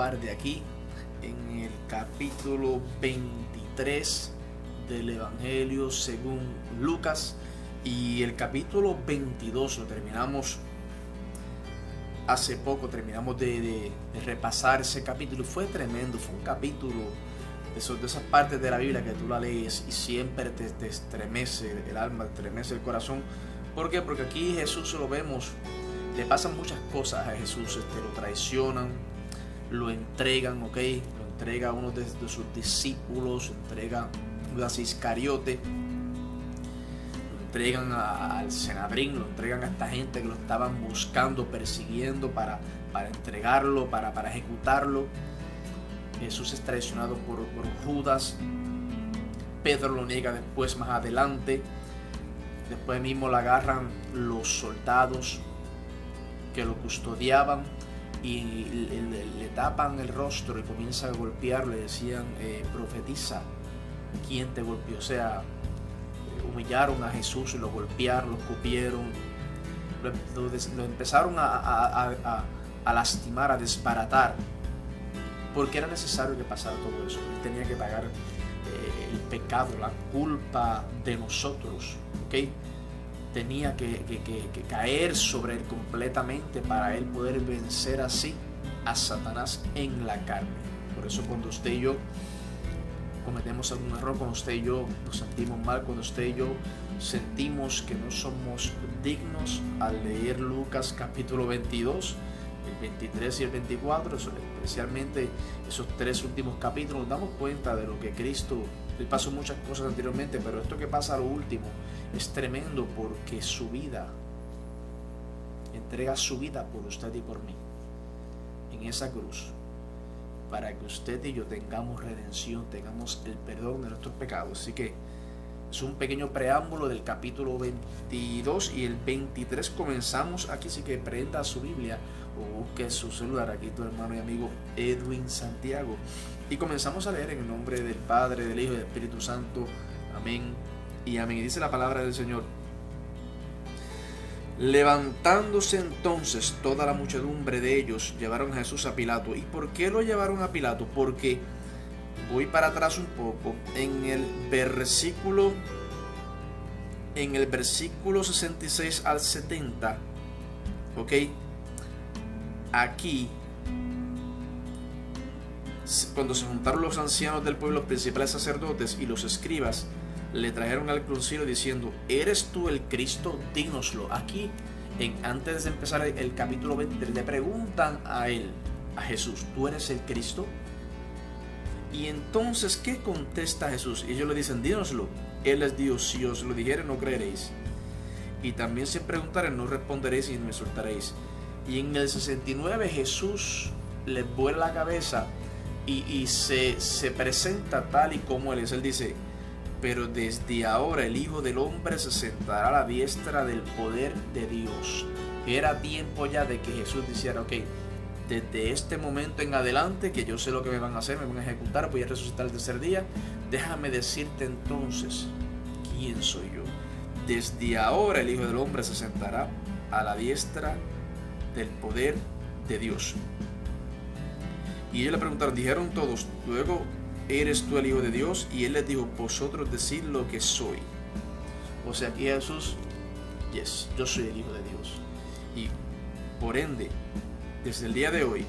continuar de aquí en el capítulo 23 del Evangelio según Lucas, y el capítulo 22 lo terminamos hace poco, terminamos de repasar ese capítulo y fue tremendo. Fue un capítulo de esas partes de la Biblia que tú la lees y siempre te estremece el alma, te estremece el corazón. ¿Por qué? Porque aquí Jesús lo vemos, le pasan muchas cosas a Jesús. Lo traicionan, lo entregan, lo entrega a uno de sus discípulos, lo entrega a Iscariote, lo entregan al Sanedrín, lo entregan a esta gente que lo estaban buscando, persiguiendo para entregarlo, para ejecutarlo. Jesús es traicionado por Judas. Pedro lo niega después, más adelante. Después mismo lo agarran los soldados que lo custodiaban y le tapan el rostro y comienzan a golpearlo. Le decían, profetiza, ¿quién te golpeó? O sea, humillaron a Jesús y lo golpearon, lo escupieron, lo empezaron a lastimar, a desbaratar, porque era necesario que pasara todo eso. Él tenía que pagar el pecado, la culpa de nosotros, tenía que caer sobre él completamente para él poder vencer así a Satanás en la carne. Por eso cuando usted y yo cometemos algún error, cuando usted y yo nos sentimos mal, cuando usted y yo sentimos que no somos dignos, al leer Lucas capítulo 22, el 23 y el 24, especialmente esos tres últimos capítulos, nos damos cuenta de lo que Cristo, él pasó muchas cosas anteriormente, pero esto que pasa a lo último es tremendo, porque su vida, entrega su vida por usted y por mí en esa cruz, para que usted y yo tengamos redención, tengamos el perdón de nuestros pecados. Así que es un pequeño preámbulo del capítulo 22, y el 23 comenzamos aquí. Así que prenda su Biblia o busque su celular, aquí tu hermano y amigo Edwin Santiago, y comenzamos a leer en el nombre del Padre, del Hijo y del Espíritu Santo. Amén y amén. Y dice la palabra del Señor: levantándose entonces toda la muchedumbre de ellos, llevaron a Jesús a Pilato. ¿Y por qué lo llevaron a Pilato? Porque, voy para atrás un poco, en el versículo 66 al 70, aquí, cuando se juntaron los ancianos del pueblo, los principales sacerdotes y los escribas, le trajeron al concilio diciendo: ¿eres tú el Cristo? Dínoslo. Aquí, antes de empezar el capítulo 23, le preguntan a él, a Jesús: ¿tú eres el Cristo? Y entonces, ¿qué contesta Jesús? Y ellos le dicen: dínoslo. Él les dijo: si os lo dijere, no creeréis. Y también si preguntare, no responderéis y me soltaréis. Y en el 69 Jesús les vuela la cabeza y se presenta tal y como Él es. Él dice: pero desde ahora el Hijo del Hombre se sentará a la diestra del poder de Dios. Era tiempo ya de que Jesús dijera: desde este momento en adelante, que yo sé lo que me van a hacer, me van a ejecutar, voy a resucitar el tercer día. Déjame decirte entonces quién soy yo. Desde ahora el Hijo del Hombre se sentará a la diestra del poder de Dios. Y ellos le preguntaron, dijeron todos, luego, ¿eres tú el Hijo de Dios? Y él les dijo: vosotros decid lo que soy. O sea, aquí Jesús, yo soy el Hijo de Dios. Y por ende, desde el día de hoy,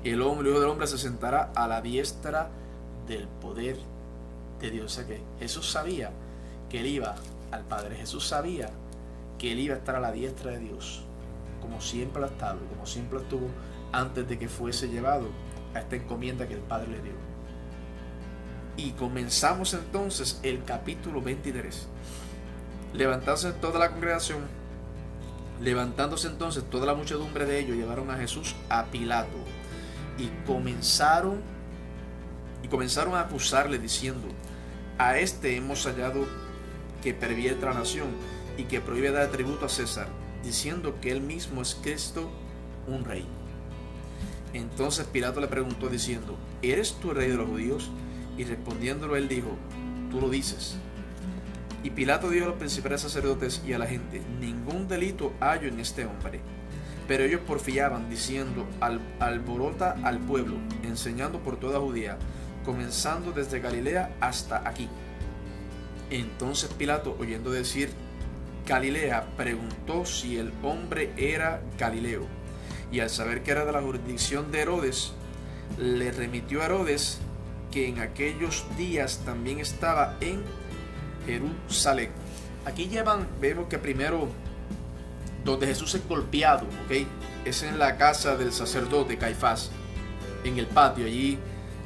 el Hijo del Hombre se sentará a la diestra del poder de Dios. O sea que Jesús sabía que él iba al Padre. Jesús sabía que él iba a estar a la diestra de Dios, como siempre ha estado, como siempre estuvo antes de que fuese llevado a esta encomienda que el Padre le dio. Y comenzamos entonces el capítulo 23. Levantándose entonces toda la muchedumbre de ellos, llevaron a Jesús a Pilato y comenzaron a acusarle diciendo: a este hemos hallado que pervierte la nación y que prohíbe dar tributo a César, diciendo que él mismo es Cristo, un rey. Entonces Pilato le preguntó diciendo: ¿eres tú el rey de los judíos? Y respondiéndolo él dijo: tú lo dices. Y Pilato dijo a los principales sacerdotes y a la gente: ningún delito hallo en este hombre. Pero ellos porfiaban, diciendo: alborota al pueblo, enseñando por toda Judea, comenzando desde Galilea hasta aquí. Entonces Pilato, oyendo decir Galilea, preguntó si el hombre era Galileo. Y al saber que era de la jurisdicción de Herodes, le remitió a Herodes, que en aquellos días también estaba en Jerusalén. Aquí vemos que primero, donde Jesús es golpeado, ¿ok?, es en la casa del sacerdote Caifás, en el patio. Allí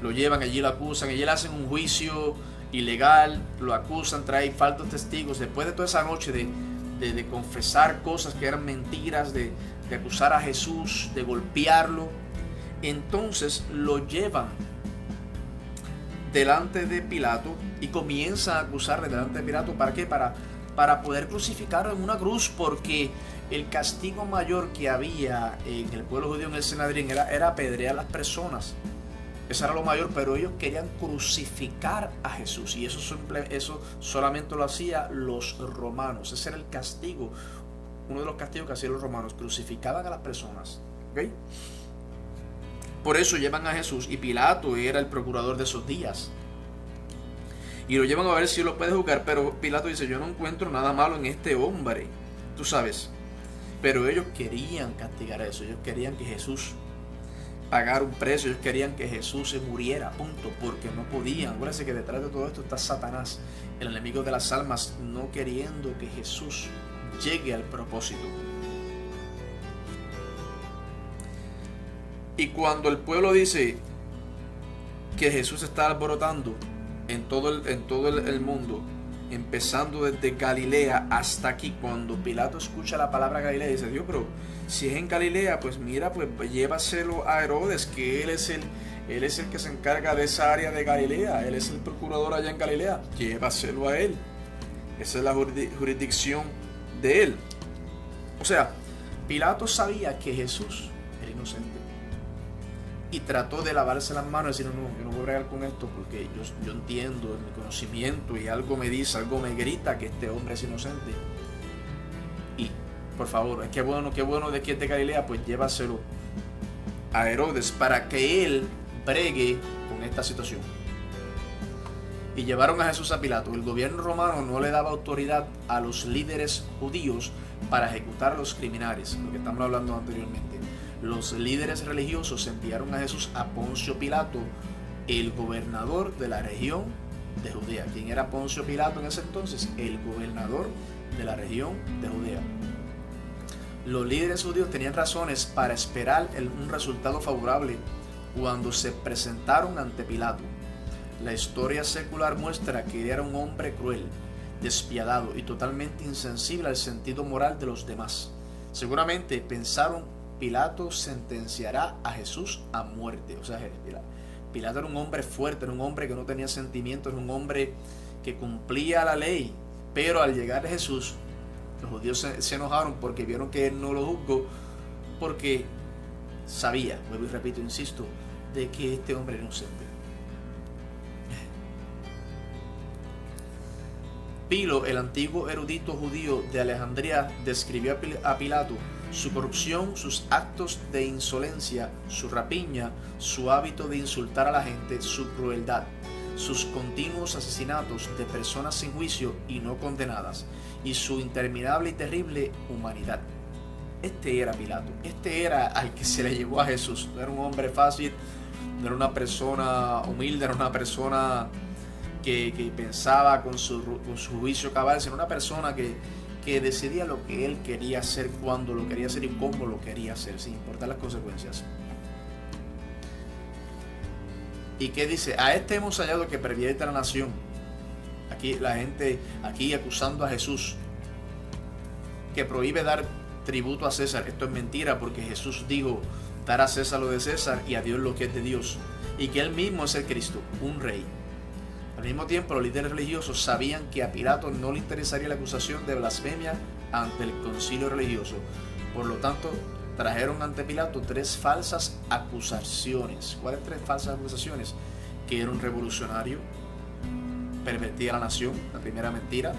lo llevan, allí lo acusan, allí le hacen un juicio ilegal, lo acusan, trae falsos testigos. Después de toda esa noche de confesar cosas que eran mentiras, de acusar a Jesús, de golpearlo, entonces lo llevan delante de Pilato y comienza a acusarle delante de Pilato. ¿Para qué? Para poder crucificarlo en una cruz, porque el castigo mayor que había en el pueblo judío en el Sanedrín era apedrear a las personas. Eso era lo mayor, pero ellos querían crucificar a Jesús, y eso solamente lo hacían los romanos. Ese era el castigo, uno de los castigos que hacían los romanos: crucificaban a las personas, ¿okay? Por eso llevan a Jesús, y Pilato era el procurador de esos días, y lo llevan a ver si lo puede juzgar. Pero Pilato dice: yo no encuentro nada malo en este hombre, tú sabes. Pero ellos querían castigar a eso, ellos querían que Jesús pagara un precio, ellos querían que Jesús se muriera, punto, porque no podían. Acuérdense que detrás de todo esto está Satanás, el enemigo de las almas, no queriendo que Jesús llegue al propósito. Y cuando el pueblo dice que Jesús está alborotando en todo el mundo, empezando desde Galilea hasta aquí, cuando Pilato escucha la palabra Galilea, dice: Dios, pero si es en Galilea, pues mira, pues llévaselo a Herodes, que él es el que se encarga de esa área de Galilea, él es el procurador allá en Galilea, llévaselo a él, esa es la jurisdicción de él. O sea, Pilato sabía que Jesús era inocente, y trató de lavarse las manos y decir: no, yo no voy a bregar con esto, porque yo entiendo, en mi conocimiento, y algo me dice, algo me grita que este hombre es inocente. Y por favor, qué bueno de que es de Galilea, pues llévaselo a Herodes para que él bregue con esta situación. Y llevaron a Jesús a Pilato. El gobierno romano no le daba autoridad a los líderes judíos para ejecutar a los criminales, lo que estamos hablando anteriormente. Los líderes religiosos enviaron a Jesús a Poncio Pilato, el gobernador de la región de Judea. ¿Quién era Poncio Pilato en ese entonces? El gobernador de la región de Judea. Los líderes judíos tenían razones para esperar un resultado favorable cuando se presentaron ante Pilato. La historia secular muestra que era un hombre cruel, despiadado y totalmente insensible al sentido moral de los demás. Seguramente pensaron: Pilato sentenciará a Jesús a muerte. O sea, Pilato era un hombre fuerte, era un hombre que no tenía sentimientos, era un hombre que cumplía la ley. Pero al llegar a Jesús, los judíos se enojaron porque vieron que él no lo juzgó, porque sabía, vuelvo y repito, insisto, de que este hombre era inocente. Pilo, el antiguo erudito judío de Alejandría, describió a Pilato su corrupción, sus actos de insolencia, su rapiña, su hábito de insultar a la gente, su crueldad, sus continuos asesinatos de personas sin juicio y no condenadas, y su interminable y terrible humanidad. Este era Pilato, este era al que se le llevó a Jesús. No era un hombre fácil, no era una persona humilde, era una persona que pensaba con su juicio cabal, sino una persona que decidía lo que él quería hacer, cuando lo quería hacer y cómo lo quería hacer, sin importar las consecuencias. ¿Y qué dice? A este hemos hallado que pervierte a la nación. Aquí la gente, aquí acusando a Jesús, que prohíbe dar tributo a César. Esto es mentira, porque Jesús dijo: dar a César lo de César y a Dios lo que es de Dios, y que él mismo es el Cristo, un rey. Al mismo tiempo, los líderes religiosos sabían que a Pilato no le interesaría la acusación de blasfemia ante el concilio religioso. Por lo tanto, trajeron ante Pilato 3 falsas acusaciones. ¿Cuáles 3 falsas acusaciones? Que era un revolucionario, pervertía a la nación, la primera mentira.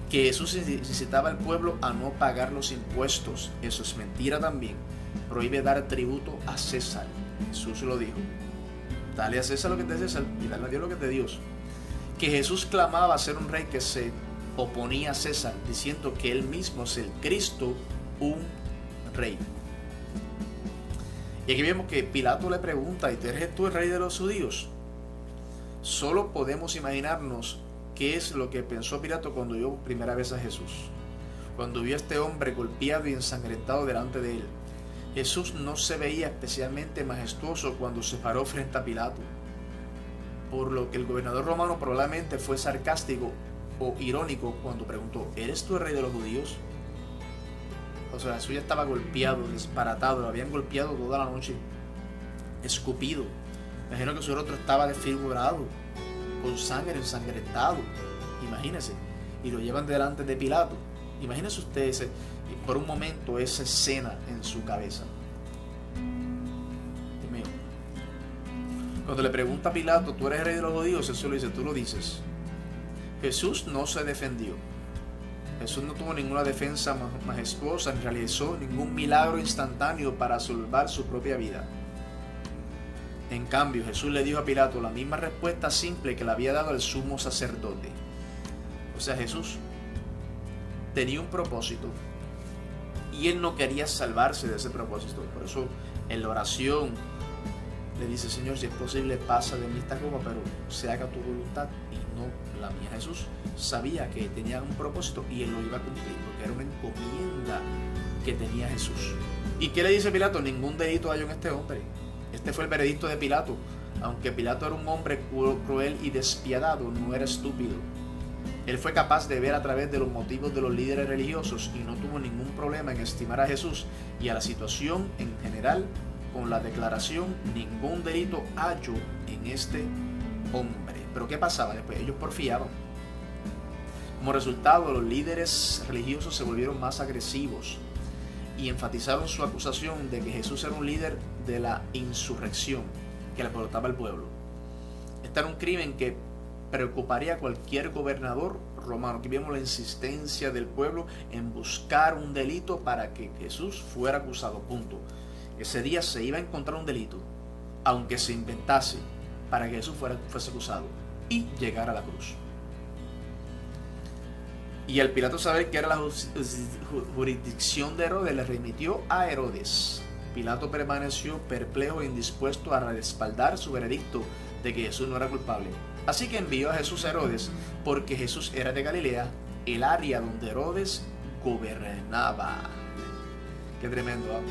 Que Jesús incitaba al pueblo a no pagar los impuestos, eso es mentira también. prohíbe dar tributo a César. Jesús lo dijo. Dale a César lo que es de César y dale a Dios lo que es de Dios. Que Jesús clamaba ser un rey que se oponía a César, diciendo que él mismo es el Cristo, un rey. Y aquí vemos que Pilato le pregunta: ¿y eres tú el rey de los judíos? Solo podemos imaginarnos qué es lo que pensó Pilato cuando vio por primera vez a Jesús. Cuando vio a este hombre golpeado y ensangrentado delante de él. Jesús no se veía especialmente majestuoso cuando se paró frente a Pilato, por lo que el gobernador romano probablemente fue sarcástico o irónico cuando preguntó: ¿eres tú el rey de los judíos? O sea, Jesús ya estaba golpeado, desbaratado, lo habían golpeado toda la noche, escupido. Imagino que su rostro estaba desfigurado, con sangre, ensangrentado. Imagínense. Y lo llevan delante de Pilato. Imagínense ustedes por un momento esa escena en su cabeza. Dios mío. Cuando le pregunta a Pilato: ¿tú eres el rey de los judíos? Jesús le dice: tú lo dices. Jesús no se defendió. Jesús no tuvo ninguna defensa majestuosa, ni realizó ningún milagro instantáneo para salvar su propia vida. En cambio, Jesús le dijo a Pilato la misma respuesta simple que le había dado el sumo sacerdote. O sea, Jesús tenía un propósito y él no quería salvarse de ese propósito. Por eso en la oración le dice: Señor, si es posible, pasa de mí esta copa, pero se haga tu voluntad y no la mía. Jesús sabía que tenía un propósito y él lo iba a cumplir, porque era una encomienda que tenía Jesús. ¿Y qué le dice Pilato? Ningún delito hay en este hombre. Este fue el veredicto de Pilato. Aunque Pilato era un hombre cruel y despiadado, no era estúpido. Él fue capaz de ver a través de los motivos de los líderes religiosos y no tuvo ningún problema en estimar a Jesús y a la situación en general con la declaración: ningún delito hallo en este hombre. Pero ¿qué pasaba después? Ellos porfiaban. Como resultado, los líderes religiosos se volvieron más agresivos y enfatizaron su acusación de que Jesús era un líder de la insurrección que le alborotaba al pueblo. Este era un crimen que preocuparía a cualquier gobernador romano. Aquí vemos la insistencia del pueblo en buscar un delito para que Jesús fuera acusado. Punto. Ese día se iba a encontrar un delito, aunque se inventase, para que Jesús fuese acusado y llegara a la cruz. Y al Pilato saber que era la jurisdicción de Herodes, le remitió a Herodes. Pilato permaneció perplejo e indispuesto a respaldar su veredicto de que Jesús no era culpable. Así que envió a Jesús a Herodes, porque Jesús era de Galilea, el área donde Herodes gobernaba. Qué tremendo, ¿eh?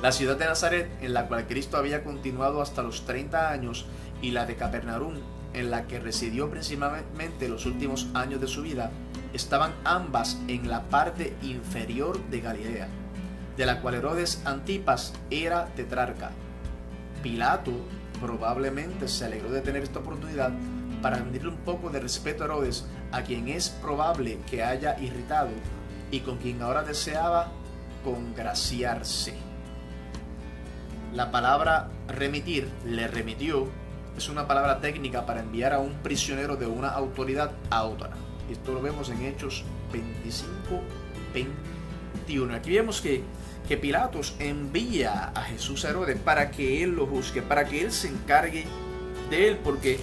La ciudad de Nazaret, en la cual Cristo había continuado hasta los 30 años, y la de Capernaum, en la que residió principalmente los últimos años de su vida, estaban ambas en la parte inferior de Galilea, de la cual Herodes Antipas era tetrarca. Pilato probablemente se alegró de tener esta oportunidad para rendirle un poco de respeto a Herodes, a quien es probable que haya irritado y con quien ahora deseaba congraciarse. La palabra remitir, le remitió, es una palabra técnica para enviar a un prisionero de una autoridad a otra. Esto lo vemos en Hechos 25-21. Aquí vemos que Pilatos envía a Jesús a Herodes para que él lo juzgue, para que él se encargue de él, porque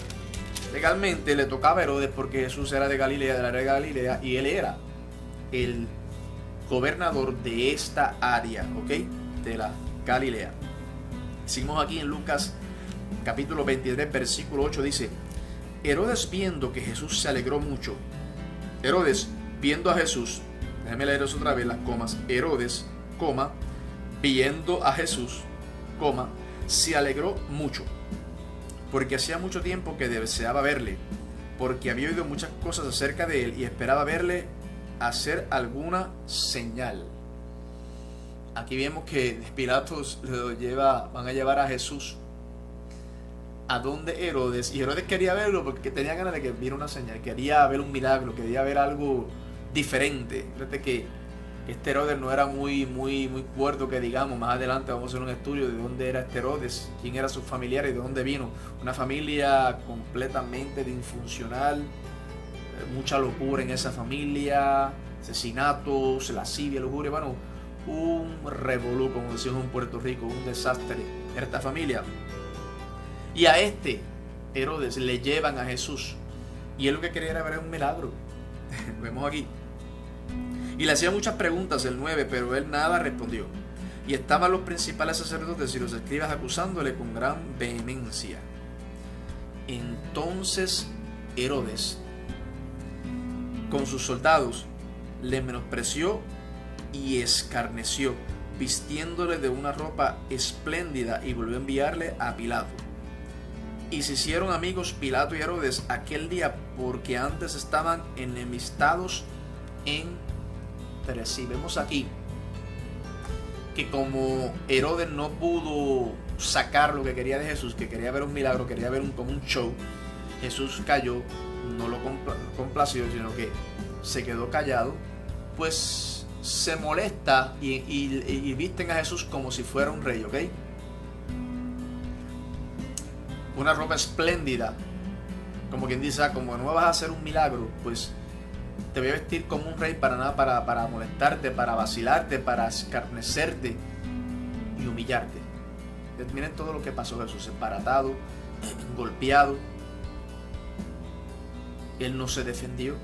legalmente le tocaba a Herodes, porque Jesús era de Galilea, de la área de Galilea, y él era el gobernador de esta área, ¿ok? De la Galilea. Seguimos aquí en Lucas capítulo 23, versículo 8, dice: Herodes, viendo que Jesús se alegró mucho. Herodes, viendo a Jesús, déjame leer eso otra vez, las comas. Herodes, coma, viendo a Jesús, coma, se alegró mucho, porque hacía mucho tiempo que deseaba verle, porque había oído muchas cosas acerca de él y esperaba verle hacer alguna señal. Aquí vemos que Pilatos van a llevar a Jesús a donde Herodes, y Herodes quería verlo porque tenía ganas de que viera una señal, quería ver un milagro, quería ver algo diferente. Fíjate que este Herodes no era muy cuerdo, que digamos. Más adelante vamos a hacer un estudio de dónde era este Herodes, quién era su familiar y de dónde vino. Una familia completamente disfuncional, mucha locura en esa familia, asesinatos, lascivia, lujuria, bueno, un revolú, como decimos en Puerto Rico, un desastre esta familia. Y a este Herodes le llevan a Jesús, y él lo que quería era ver un milagro. Vemos aquí. Y le hacía muchas preguntas, el 9, pero él nada respondió. Y estaban los principales sacerdotes y los escribas acusándole con gran vehemencia. Entonces Herodes, con sus soldados, le menospreció y escarneció, vistiéndole de una ropa espléndida, y volvió a enviarle a Pilato. Y se hicieron amigos Pilato y Herodes aquel día, porque antes estaban enemistados entre sí. Vemos aquí que como Herodes no pudo sacar lo que quería de Jesús, que quería ver un milagro, quería ver como un show, Jesús cayó, no lo complació, sino que se quedó callado, pues se molesta y visten a Jesús como si fuera un rey, ¿ok? Una ropa espléndida, como quien dice, como no vas a hacer un milagro, pues te voy a vestir como un rey para nada, para molestarte, para vacilarte, para escarnecerte y humillarte. Miren todo lo que pasó Jesús, embaratado, golpeado. Él no se defendió,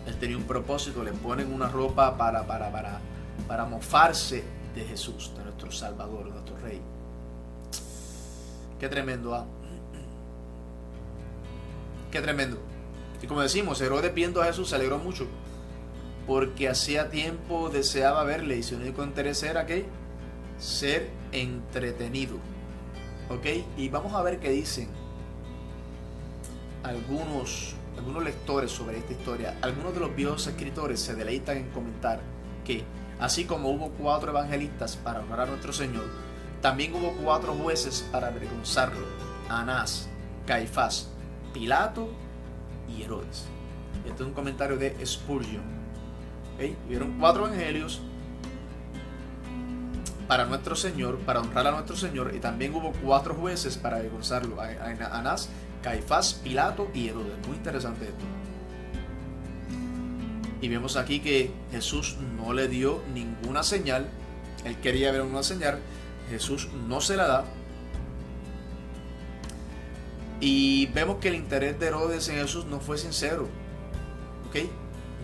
él tenía un propósito, le ponen una ropa para mofarse de Jesús, de nuestro Salvador, de nuestro Rey. Qué tremendo, ¿ah? Qué tremendo. Y como decimos, Herodes viendo a Jesús se alegró mucho, porque hacía tiempo deseaba verle, y su único interés era ¿qué? Ser entretenido. ¿Ok? Y vamos a ver qué dicen algunos lectores sobre esta historia. Algunos de los viejos escritores se deleitan en comentar que así como hubo 4 evangelistas para honrar a nuestro Señor, también hubo 4 jueces para avergonzarlo: Anás, Caifás, Pilato y Herodes. Este es un comentario de Spurgeon. ¿Okay? Hubieron 4 evangelios para nuestro Señor, para honrar a nuestro Señor, y también hubo 4 jueces para avergonzarlo: Anás, Caifás, Pilato y Herodes. Muy interesante esto. Y vemos aquí que Jesús no le dio ninguna señal. Él quería ver una señal, Jesús no se la da. Y vemos que el interés de Herodes en Jesús no fue sincero. ¿Ok?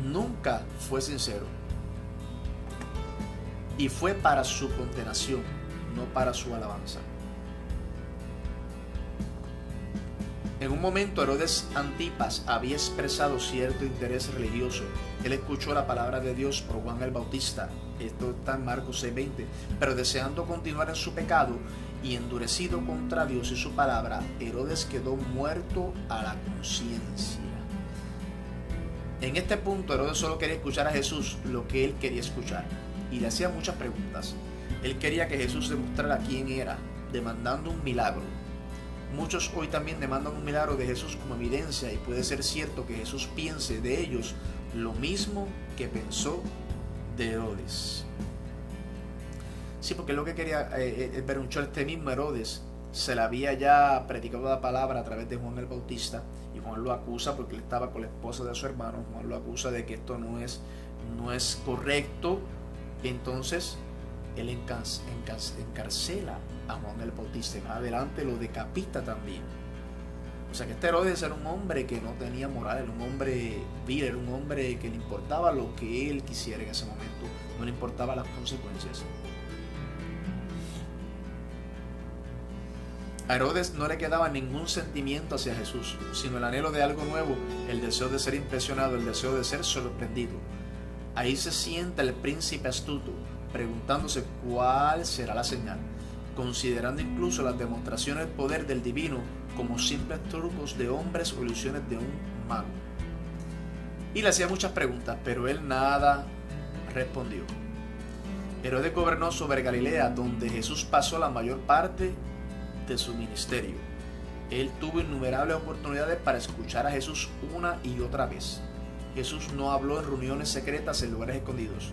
Nunca fue sincero. Y fue para su condenación, no para su alabanza. En un momento Herodes Antipas había expresado cierto interés religioso. Él escuchó la palabra de Dios por Juan el Bautista. Esto está en Marcos 6:20. Pero deseando continuar en su pecado y endurecido contra Dios y su palabra, Herodes quedó muerto a la conciencia. En este punto Herodes solo quería escuchar a Jesús lo que él quería escuchar, y le hacía muchas preguntas. Él quería que Jesús demostrara quién era, demandando un milagro. Muchos hoy también demandan un milagro de Jesús como evidencia, y puede ser cierto que Jesús piense de ellos lo mismo que pensó de Herodes. Sí, porque lo que quería ver un show. Este mismo Herodes se le había ya predicado la palabra a través de Juan el Bautista, y Juan lo acusa porque él estaba con la esposa de su hermano. Juan lo acusa de que esto no es correcto. Entonces él encarcela a Juan el Bautista, y más adelante lo decapita también. O sea que este Herodes era un hombre que no tenía moral, era un hombre vil, era un hombre que le importaba lo que él quisiera en ese momento, no le importaban las consecuencias. A Herodes no le quedaba ningún sentimiento hacia Jesús, sino el anhelo de algo nuevo, el deseo de ser impresionado, el deseo de ser sorprendido. Ahí se sienta el príncipe astuto, preguntándose cuál será la señal, considerando incluso las demostraciones del poder del divino como simples trucos de hombres o ilusiones de un mago. Y le hacía muchas preguntas, pero él nada respondió. Herodes gobernó sobre Galilea, donde Jesús pasó la mayor parte de su ministerio. Él tuvo innumerables oportunidades para escuchar a Jesús una y otra vez. Jesús no habló en reuniones secretas en lugares escondidos.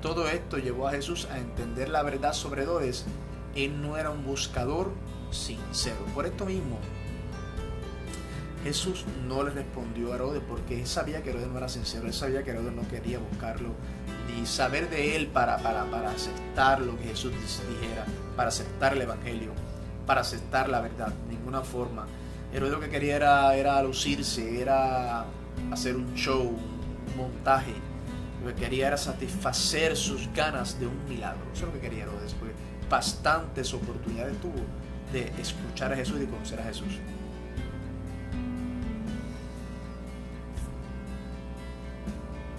Todo esto llevó a Jesús a entender la verdad sobre Herodes. Él no era un buscador sincero. Por esto mismo, Jesús no le respondió a Herodes porque él sabía que Herodes no era sincero, él sabía que Herodes no quería buscarlo, ni saber de él para aceptar lo que Jesús dijera, para aceptar el Evangelio, para aceptar la verdad, de ninguna forma. Herodes lo que quería era lucirse, era hacer un show, un montaje. Lo que quería era satisfacer sus ganas de un milagro. Eso es lo que quería Herodes, porque bastantes oportunidades tuvo de escuchar a Jesús y de conocer a Jesús.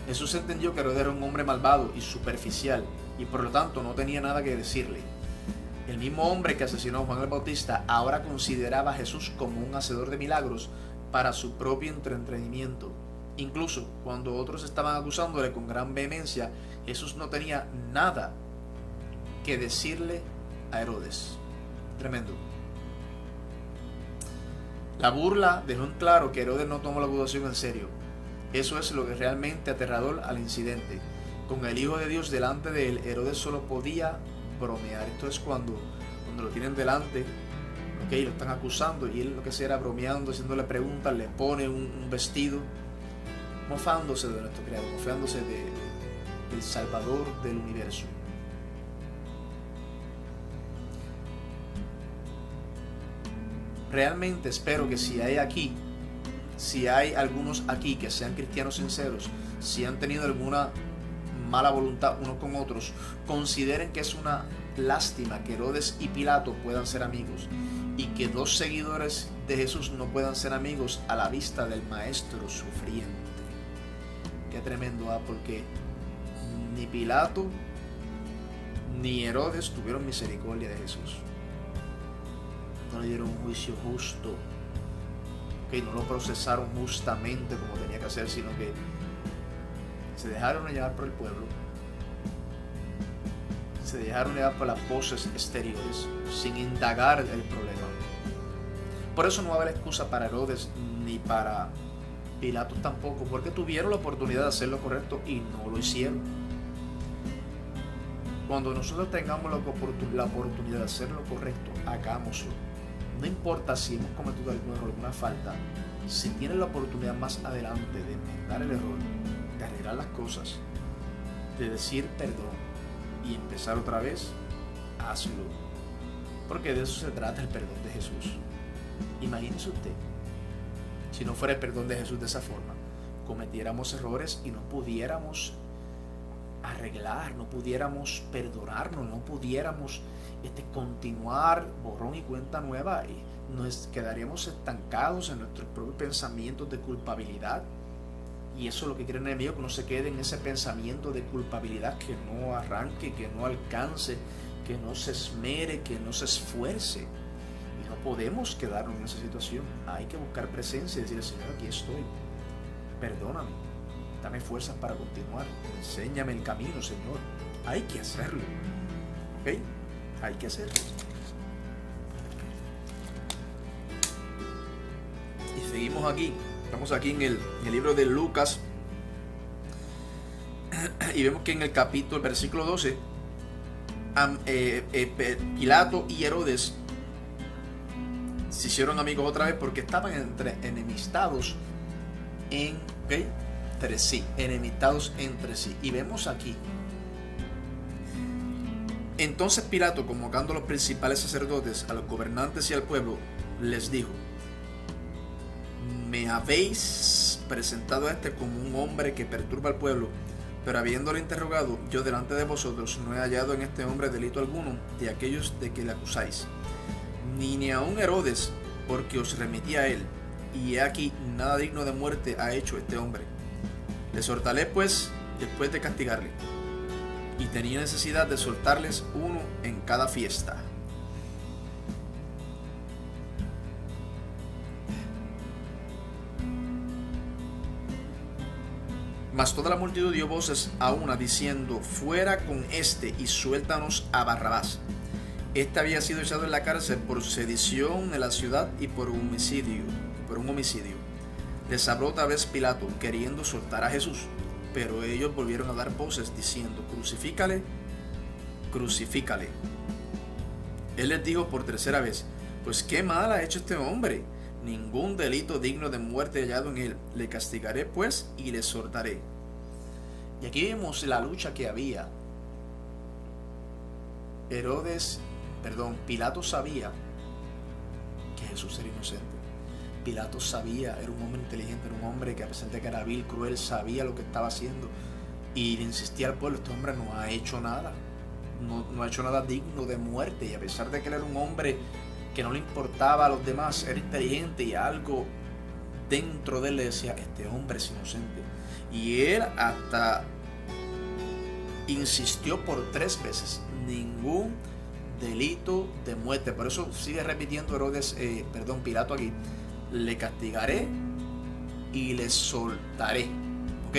Jesús entendió que Herodes era un hombre malvado y superficial, y por lo tanto no tenía nada que decirle. El mismo hombre que asesinó a Juan el Bautista ahora consideraba a Jesús como un hacedor de milagros para su propio entretenimiento. Incluso cuando otros estaban acusándole con gran vehemencia, Jesús no tenía nada que decirle a Herodes. Tremendo. La burla dejó en claro que Herodes no tomó la acusación en serio. Eso es lo que es realmente aterrador al incidente. Con el Hijo de Dios delante de él, Herodes solo podía bromear. Esto es cuando lo tienen delante, lo están acusando, y él lo que hacía era bromeando, haciéndole preguntas, le pone un vestido, mofándose de nuestro Creador, mofándose del Salvador del universo. Realmente espero que si hay algunos aquí que sean cristianos sinceros, si han tenido alguna mala voluntad unos con otros, consideren que es una lástima que Herodes y Pilato puedan ser amigos, y que dos seguidores de Jesús no puedan ser amigos a la vista del maestro sufriente. Qué tremendo, porque ni Pilato ni Herodes tuvieron misericordia de Jesús. No le dieron un juicio justo, no lo procesaron justamente como tenía que hacer, sino que se dejaron llevar por el pueblo, se dejaron llevar por las voces exteriores sin indagar el problema. Por eso no va a haber excusa para Herodes ni para Pilato tampoco, porque tuvieron la oportunidad de hacer lo correcto y no lo hicieron. Cuando nosotros tengamos la oportunidad de hacer lo correcto, hagámoslo. No importa si hemos cometido algún error, alguna falta, si tienes la oportunidad más adelante de enmendar el error, de arreglar las cosas, de decir perdón y empezar otra vez, hazlo. Porque de eso se trata el perdón de Jesús. Imagínese usted, si no fuera el perdón de Jesús de esa forma, cometiéramos errores y no pudiéramos arreglar, no pudiéramos perdonarnos, no pudiéramos continuar borrón y cuenta nueva, y nos quedaríamos estancados en nuestros propios pensamientos de culpabilidad. Y eso es lo que quiere el enemigo, que uno se quede en ese pensamiento de culpabilidad, que no arranque, que no alcance, que no se esmere, que no se esfuerce. Y no podemos quedarnos en esa situación. Hay que buscar presencia y decirle: Señor, aquí estoy, perdóname, dame fuerzas para continuar, enséñame el camino, Señor. Hay que hacerlo, ¿ok? Hay que hacerlo. Y seguimos aquí. Estamos aquí en el libro de Lucas. Y vemos que en el capítulo, versículo 12, Pilato y Herodes se hicieron amigos otra vez porque estaban enemistados entre sí. Enemistados entre sí. Y vemos aquí: entonces Pilato, convocando a los principales sacerdotes, a los gobernantes y al pueblo, les dijo: me habéis presentado a este como un hombre que perturba al pueblo, pero habiéndolo interrogado yo delante de vosotros, no he hallado en este hombre delito alguno de aquellos de que le acusáis, ni aun Herodes, porque os remití a él, y he aquí nada digno de muerte ha hecho este hombre. Le soltaré pues después de castigarle. Y tenía necesidad de soltarles uno en cada fiesta. Mas toda la multitud dio voces a una, diciendo: fuera con este y suéltanos a Barrabás. Este había sido echado en la cárcel por sedición de la ciudad y por un homicidio. Les habló otra vez Pilato, queriendo soltar a Jesús. Pero ellos volvieron a dar voces, diciendo: crucifícale, crucifícale. Él les dijo por tercera vez: pues qué mal ha hecho este hombre. ningún delito digno de muerte hallado en él. Le castigaré pues y le soltaré. Y aquí vemos la lucha que había. Pilato sabía que Jesús era inocente. Pilato sabía, era un hombre inteligente, era un hombre que a pesar de que era vil, cruel, sabía lo que estaba haciendo. Y le insistía al pueblo, este hombre no ha hecho nada. No ha hecho nada digno de muerte. Y a pesar de que él era un hombre que no le importaba a los demás, era inteligente y algo dentro de él le decía, este hombre es inocente. Y él hasta insistió por 3 veces, ningún delito de muerte. Por eso sigue repitiendo Pilato aquí, le castigaré y le soltaré. ¿Ok?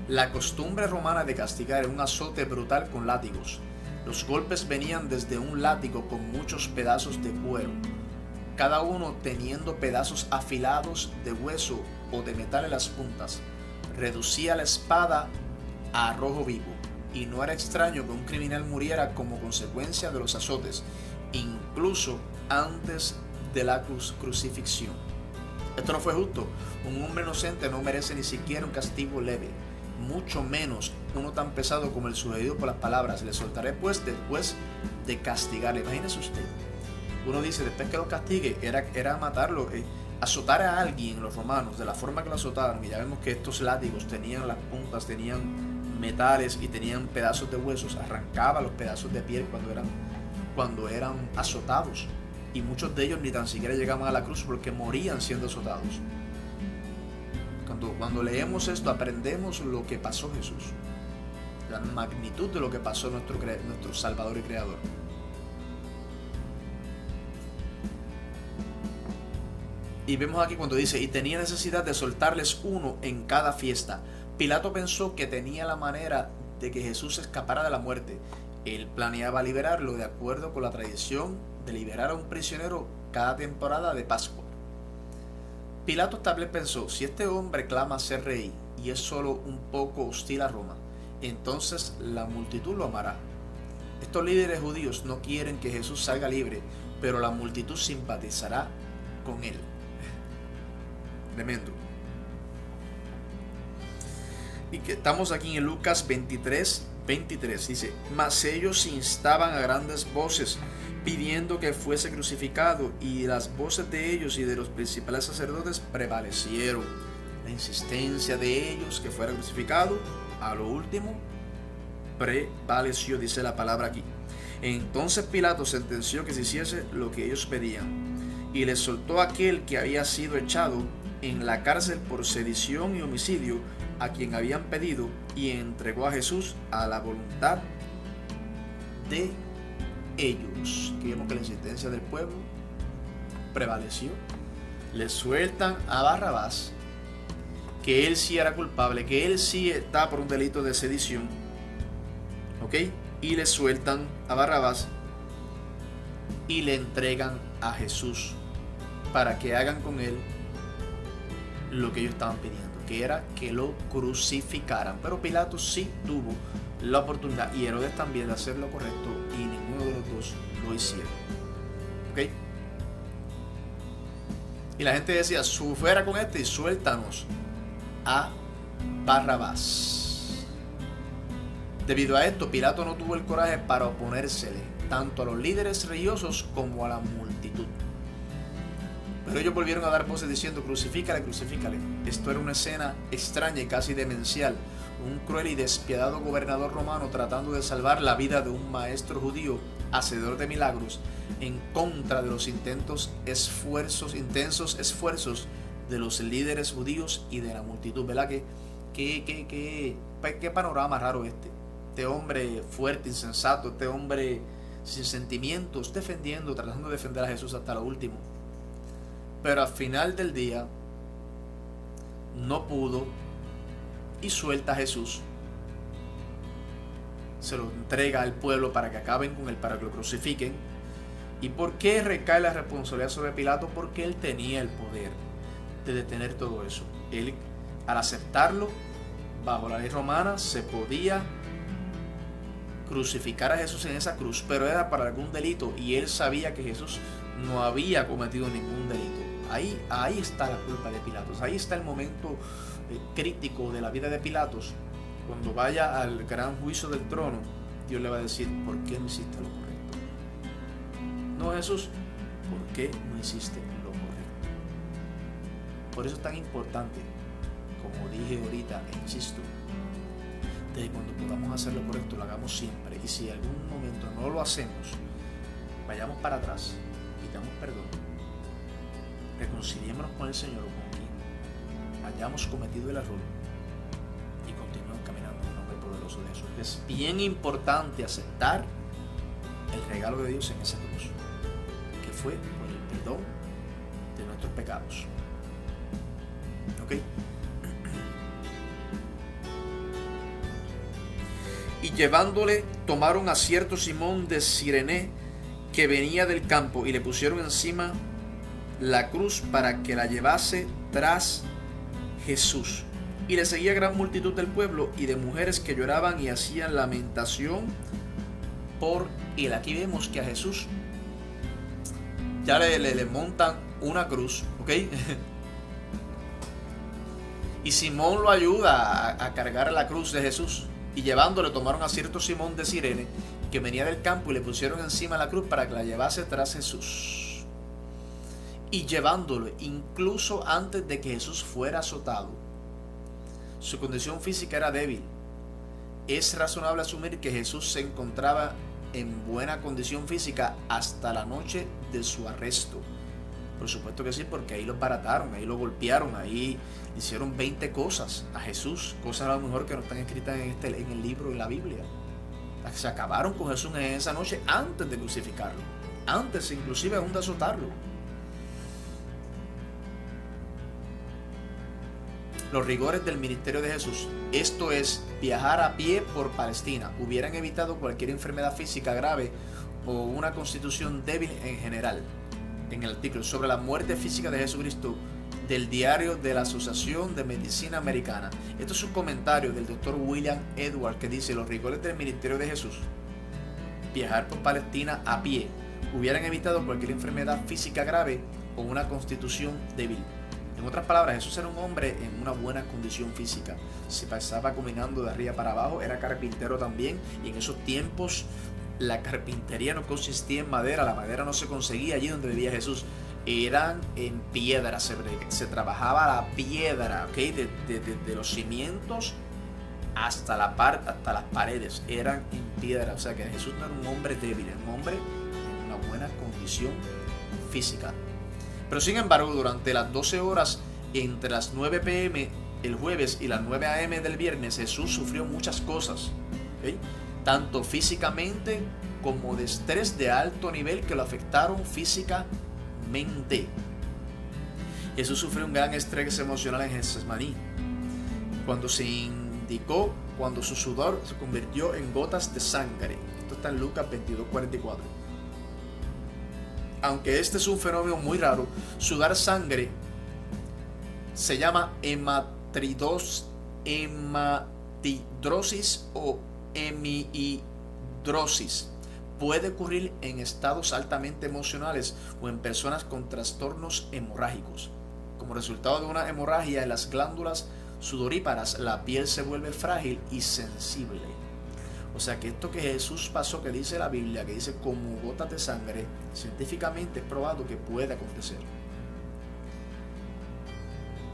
La costumbre romana de castigar era un azote brutal con látigos. Los golpes venían desde un látigo con muchos pedazos de cuero, cada uno teniendo pedazos afilados de hueso o de metal en las puntas. Reducía la espada a rojo vivo, y no era extraño que un criminal muriera como consecuencia de los azotes, incluso antes de la crucifixión. Esto no fue justo. Un hombre inocente no merece ni siquiera un castigo leve, mucho menos uno tan pesado como el sugerido por las palabras, le soltaré pues después de castigarle. Imagínese usted, uno dice después que lo castigue, era matarlo, azotar a alguien, los romanos, de la forma que lo azotaron, y ya vemos que estos látigos tenían las puntas, tenían metales y tenían pedazos de huesos, arrancaba los pedazos de piel cuando eran azotados, y muchos de ellos ni tan siquiera llegaban a la cruz porque morían siendo azotados. Cuando leemos esto aprendemos lo que pasó Jesús, la magnitud de lo que pasó nuestro Salvador y Creador. Y vemos aquí cuando dice, y tenía necesidad de soltarles uno en cada fiesta. Pilato pensó que tenía la manera de que Jesús escapara de la muerte. Él planeaba liberarlo de acuerdo con la tradición de liberar a un prisionero cada temporada de Pascua. Pilato tal vez pensó, si este hombre clama ser rey y es solo un poco hostil a Roma, entonces la multitud lo amará. Estos líderes judíos no quieren que Jesús salga libre, pero la multitud simpatizará con él. Tremendo. Y que estamos aquí en Lucas 23, dice, mas ellos instaban a grandes voces pidiendo que fuese crucificado, y las voces de ellos y de los principales sacerdotes prevalecieron. La insistencia de ellos que fuera crucificado, a lo último prevaleció, dice la palabra aquí. Entonces Pilato sentenció que se hiciese lo que ellos pedían, y les soltó a aquel que había sido echado en la cárcel por sedición y homicidio, a quien habían pedido, y entregó a Jesús a la voluntad de ellos. Aquí vemos que la insistencia del pueblo prevaleció. Le sueltan a Barrabás, que él sí era culpable, que él sí está por un delito de sedición, ¿ok? Y le sueltan a Barrabás y le entregan a Jesús para que hagan con él lo que ellos estaban pidiendo, que era que lo crucificaran. Pero Pilato sí tuvo la oportunidad, y Herodes también, de hacer lo correcto, y ninguno de los dos lo hicieron. ¿Ok? Y la gente decía, fuera con este y suéltanos a Barrabás. Debido a esto, Pilato no tuvo el coraje para oponérsele tanto a los líderes religiosos como a la multitud. Pero ellos volvieron a dar voces diciendo, crucifícale, crucifícale. Esto era una escena extraña y casi demencial. Un cruel y despiadado gobernador romano tratando de salvar la vida de un maestro judío, hacedor de milagros, en contra de los intensos esfuerzos de los líderes judíos y de la multitud. ¿Verdad? Qué panorama raro este. Este hombre fuerte, insensato, este hombre sin sentimientos, tratando de defender a Jesús hasta lo último. Pero al final del día no pudo y suelta a Jesús, se lo entrega al pueblo para que acaben con él, para que lo crucifiquen. ¿Y por qué recae la responsabilidad sobre Pilato? Porque él tenía el poder de detener todo eso. Él, al aceptarlo, bajo la ley romana se podía crucificar a Jesús en esa cruz, pero era para algún delito, y él sabía que Jesús no había cometido ningún delito. Ahí está la culpa de Pilatos. Ahí está el momento crítico de la vida de Pilatos. Cuando vaya al gran juicio del trono, Dios le va a decir: ¿por qué no hiciste lo correcto? No, Jesús, ¿por qué no hiciste lo correcto? Por eso es tan importante, como dije ahorita e insisto, de que cuando podamos hacer lo correcto lo hagamos siempre. Y si en algún momento no lo hacemos, vayamos para atrás, pidamos perdón, reconciliémonos con el Señor o con quien hayamos cometido el error y continuemos caminando en el nombre poderoso de Jesús. Es bien importante aceptar el regalo de Dios en esa cruz, que fue por el perdón de nuestros pecados. ¿Ok? Y llevándole, tomaron a cierto Simón de Cirene, que venía del campo, y le pusieron encima la cruz para que la llevase tras Jesús. Y le seguía gran multitud del pueblo y de mujeres que lloraban y hacían lamentación por él. Aquí vemos que a Jesús ya le montan una cruz, ¿ok? Y Simón lo ayuda a cargar la cruz de Jesús. Y llevándole, tomaron a cierto Simón de Cirene, que venía del campo, y le pusieron encima la cruz para que la llevase tras Jesús. Y llevándolo, incluso antes de que Jesús fuera azotado, su condición física era débil. Es razonable asumir que Jesús se encontraba en buena condición física hasta la noche de su arresto. Por supuesto que sí, porque ahí lo barataron, ahí lo golpearon, ahí hicieron 20 cosas a Jesús, cosas a lo mejor que no están escritas en el libro de la Biblia. Se acabaron con Jesús en esa noche antes de crucificarlo, antes inclusive aún de azotarlo. Los rigores del ministerio de Jesús, esto es, viajar a pie por Palestina, hubieran evitado cualquier enfermedad física grave o una constitución débil en general. En el artículo sobre la muerte física de Jesucristo del diario de la Asociación de Medicina Americana. Esto es un comentario del doctor William Edwards que dice: los rigores del ministerio de Jesús, viajar por Palestina a pie, hubieran evitado cualquier enfermedad física grave o una constitución débil. En otras palabras, Jesús era un hombre en una buena condición física. Se pasaba caminando de arriba para abajo, era carpintero también, y en esos tiempos la carpintería no consistía en madera, la madera no se conseguía allí donde vivía Jesús, eran en piedra, se trabajaba la piedra, ¿okay? De los cimientos hasta las paredes, eran en piedra. O sea que Jesús no era un hombre débil, era un hombre en una buena condición física. Pero sin embargo, durante las 12 horas entre las 9 p.m. el jueves y las 9 a.m. del viernes, Jesús sufrió muchas cosas, ¿okay? Tanto físicamente como de estrés de alto nivel que lo afectaron físicamente. Jesús sufrió un gran estrés emocional en Getsemaní, cuando se indicó, cuando su sudor se convirtió en gotas de sangre. Esto está en Lucas 22:44. Aunque este es un fenómeno muy raro, sudar sangre se llama hematidrosis o hemihidrosis. Puede ocurrir en estados altamente emocionales o en personas con trastornos hemorrágicos. Como resultado de una hemorragia en las glándulas sudoríparas, la piel se vuelve frágil y sensible. O sea que esto que Jesús pasó, que dice la Biblia, que dice como gotas de sangre, científicamente es probado que puede acontecer.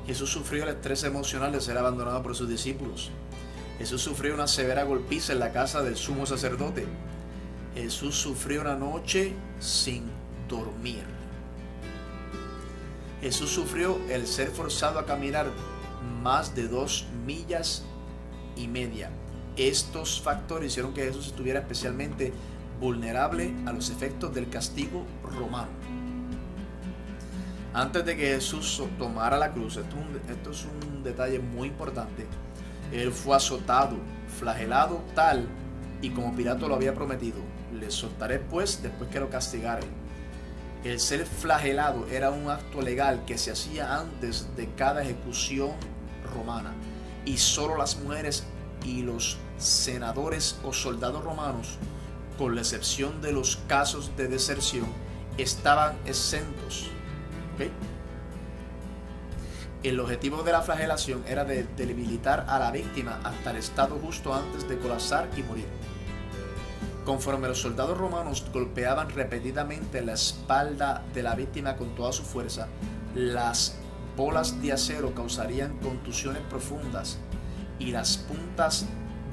Jesús sufrió el estrés emocional de ser abandonado por sus discípulos. Jesús sufrió una severa golpiza en la casa del sumo sacerdote. Jesús sufrió una noche sin dormir. Jesús sufrió el ser forzado a caminar más de 2,5 millas. Estos factores hicieron que Jesús estuviera especialmente vulnerable a los efectos del castigo romano. Antes de que Jesús tomara la cruz, esto es un detalle muy importante, Él fue azotado, flagelado tal y como Pilato lo había prometido: le soltaré pues después que lo castigare. El ser flagelado era un acto legal que se hacía antes de cada ejecución romana, y solo las mujeres y los senadores o soldados romanos, con la excepción de los casos de deserción, estaban exentos. ¿Okay? El objetivo de la flagelación era de debilitar a la víctima hasta el estado justo antes de colapsar y morir. Conforme los soldados romanos golpeaban repetidamente la espalda de la víctima con toda su fuerza, las bolas de acero causarían contusiones profundas y las puntas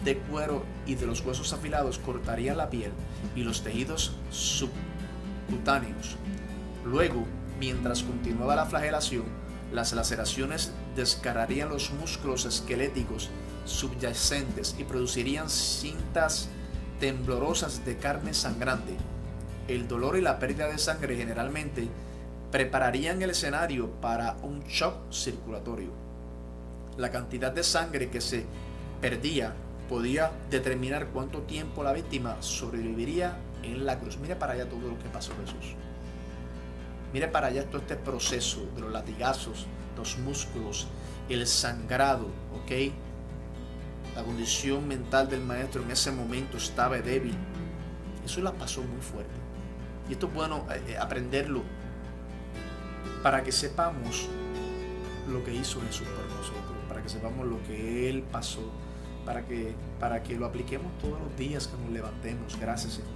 de cuero y de los huesos afilados cortarían la piel y los tejidos subcutáneos. Luego, mientras continuaba la flagelación, las laceraciones desgarrarían los músculos esqueléticos subyacentes y producirían cintas temblorosas de carne sangrante. El dolor y la pérdida de sangre generalmente prepararían el escenario para un shock circulatorio. La cantidad de sangre que se perdía podía determinar cuánto tiempo la víctima sobreviviría en la cruz. Mire para allá todo lo que pasó Jesús. Mire para allá todo este proceso de los latigazos, los músculos, el sangrado, ¿ok? La condición mental del maestro en ese momento estaba débil. Eso la pasó muy fuerte. Y esto es bueno aprenderlo para que sepamos lo que hizo Jesús por nosotros, para que sepamos lo que Él pasó, para que lo apliquemos todos los días que nos levantemos. Gracias, Señor.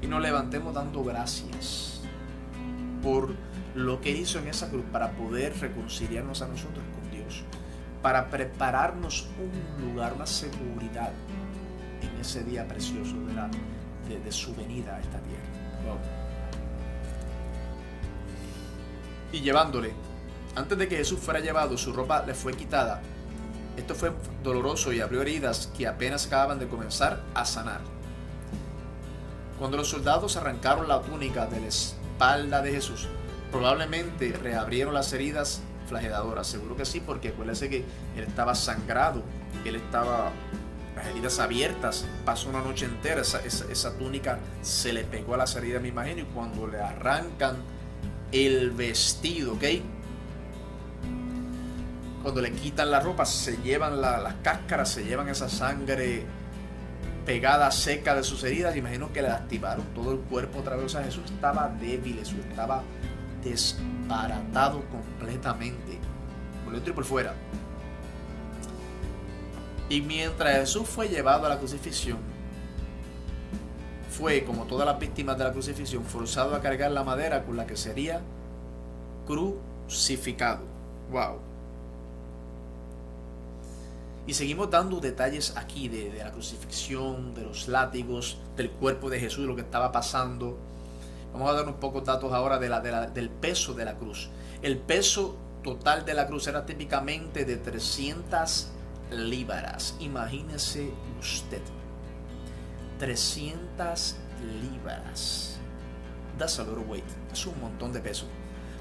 Y nos levantemos dando gracias por lo que Él hizo en esa cruz para poder reconciliarnos a nosotros con Dios, para prepararnos un lugar, una seguridad en ese día precioso de su venida a esta tierra. Wow. Y llevándole, antes de que Jesús fuera llevado, su ropa le fue quitada. Esto fue doloroso y abrió heridas que apenas acababan de comenzar a sanar. Cuando los soldados arrancaron la túnica de la espalda de Jesús, probablemente reabrieron las heridas flageladoras. Seguro que sí, porque acuérdense que él estaba sangrado, él estaba las heridas abiertas, pasó una noche entera, esa túnica se le pegó a las heridas, me imagino, y cuando le arrancan el vestido, ¿ok? Cuando le quitan la ropa, se llevan las cáscaras, se llevan esa sangre pegada, seca de sus heridas. Imagino que le activaron todo el cuerpo otra vez. O sea, Jesús estaba débil, Jesús estaba desbaratado completamente, por dentro y por fuera. Y mientras Jesús fue llevado a la crucifixión, fue, como todas las víctimas de la crucifixión, forzado a cargar la madera con la que sería crucificado. Wow. Y seguimos dando detalles aquí de la crucifixión, de los látigos, del cuerpo de Jesús, de lo que estaba pasando. Vamos a dar unos pocos datos ahora del peso de la cruz. El peso total de la cruz era típicamente de 300 libras. Imagínese usted. 300 libras. That's a lot of weight. Es un montón de peso.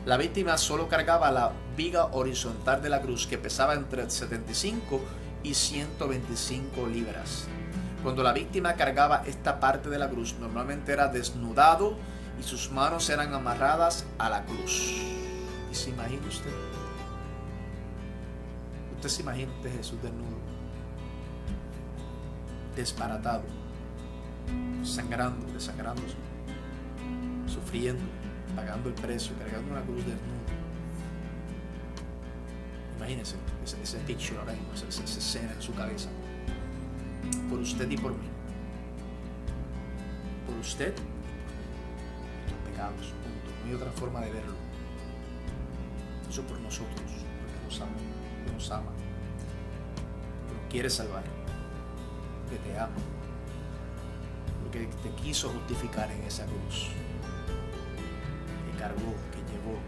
La víctima solo cargaba la viga horizontal de la cruz, que pesaba entre 75 y 125 libras. Cuando la víctima cargaba esta parte de la cruz, normalmente era desnudado y sus manos eran amarradas a la cruz. ¿Y se imagina usted? Usted se imagina a Jesús desnudo, desbaratado, sangrando, desangrándose, sufriendo, pagando el precio, cargando una cruz desnudo. Imagínense ese picture ahora mismo, esa escena en su cabeza. Por usted y por mí. Por usted y por mí. Los pecados, punto. No hay otra forma de verlo. Eso por nosotros, porque nos ama, que nos ama, que nos quiere salvar, que te ama, porque te quiso justificar en esa cruz, que cargó, que llevó.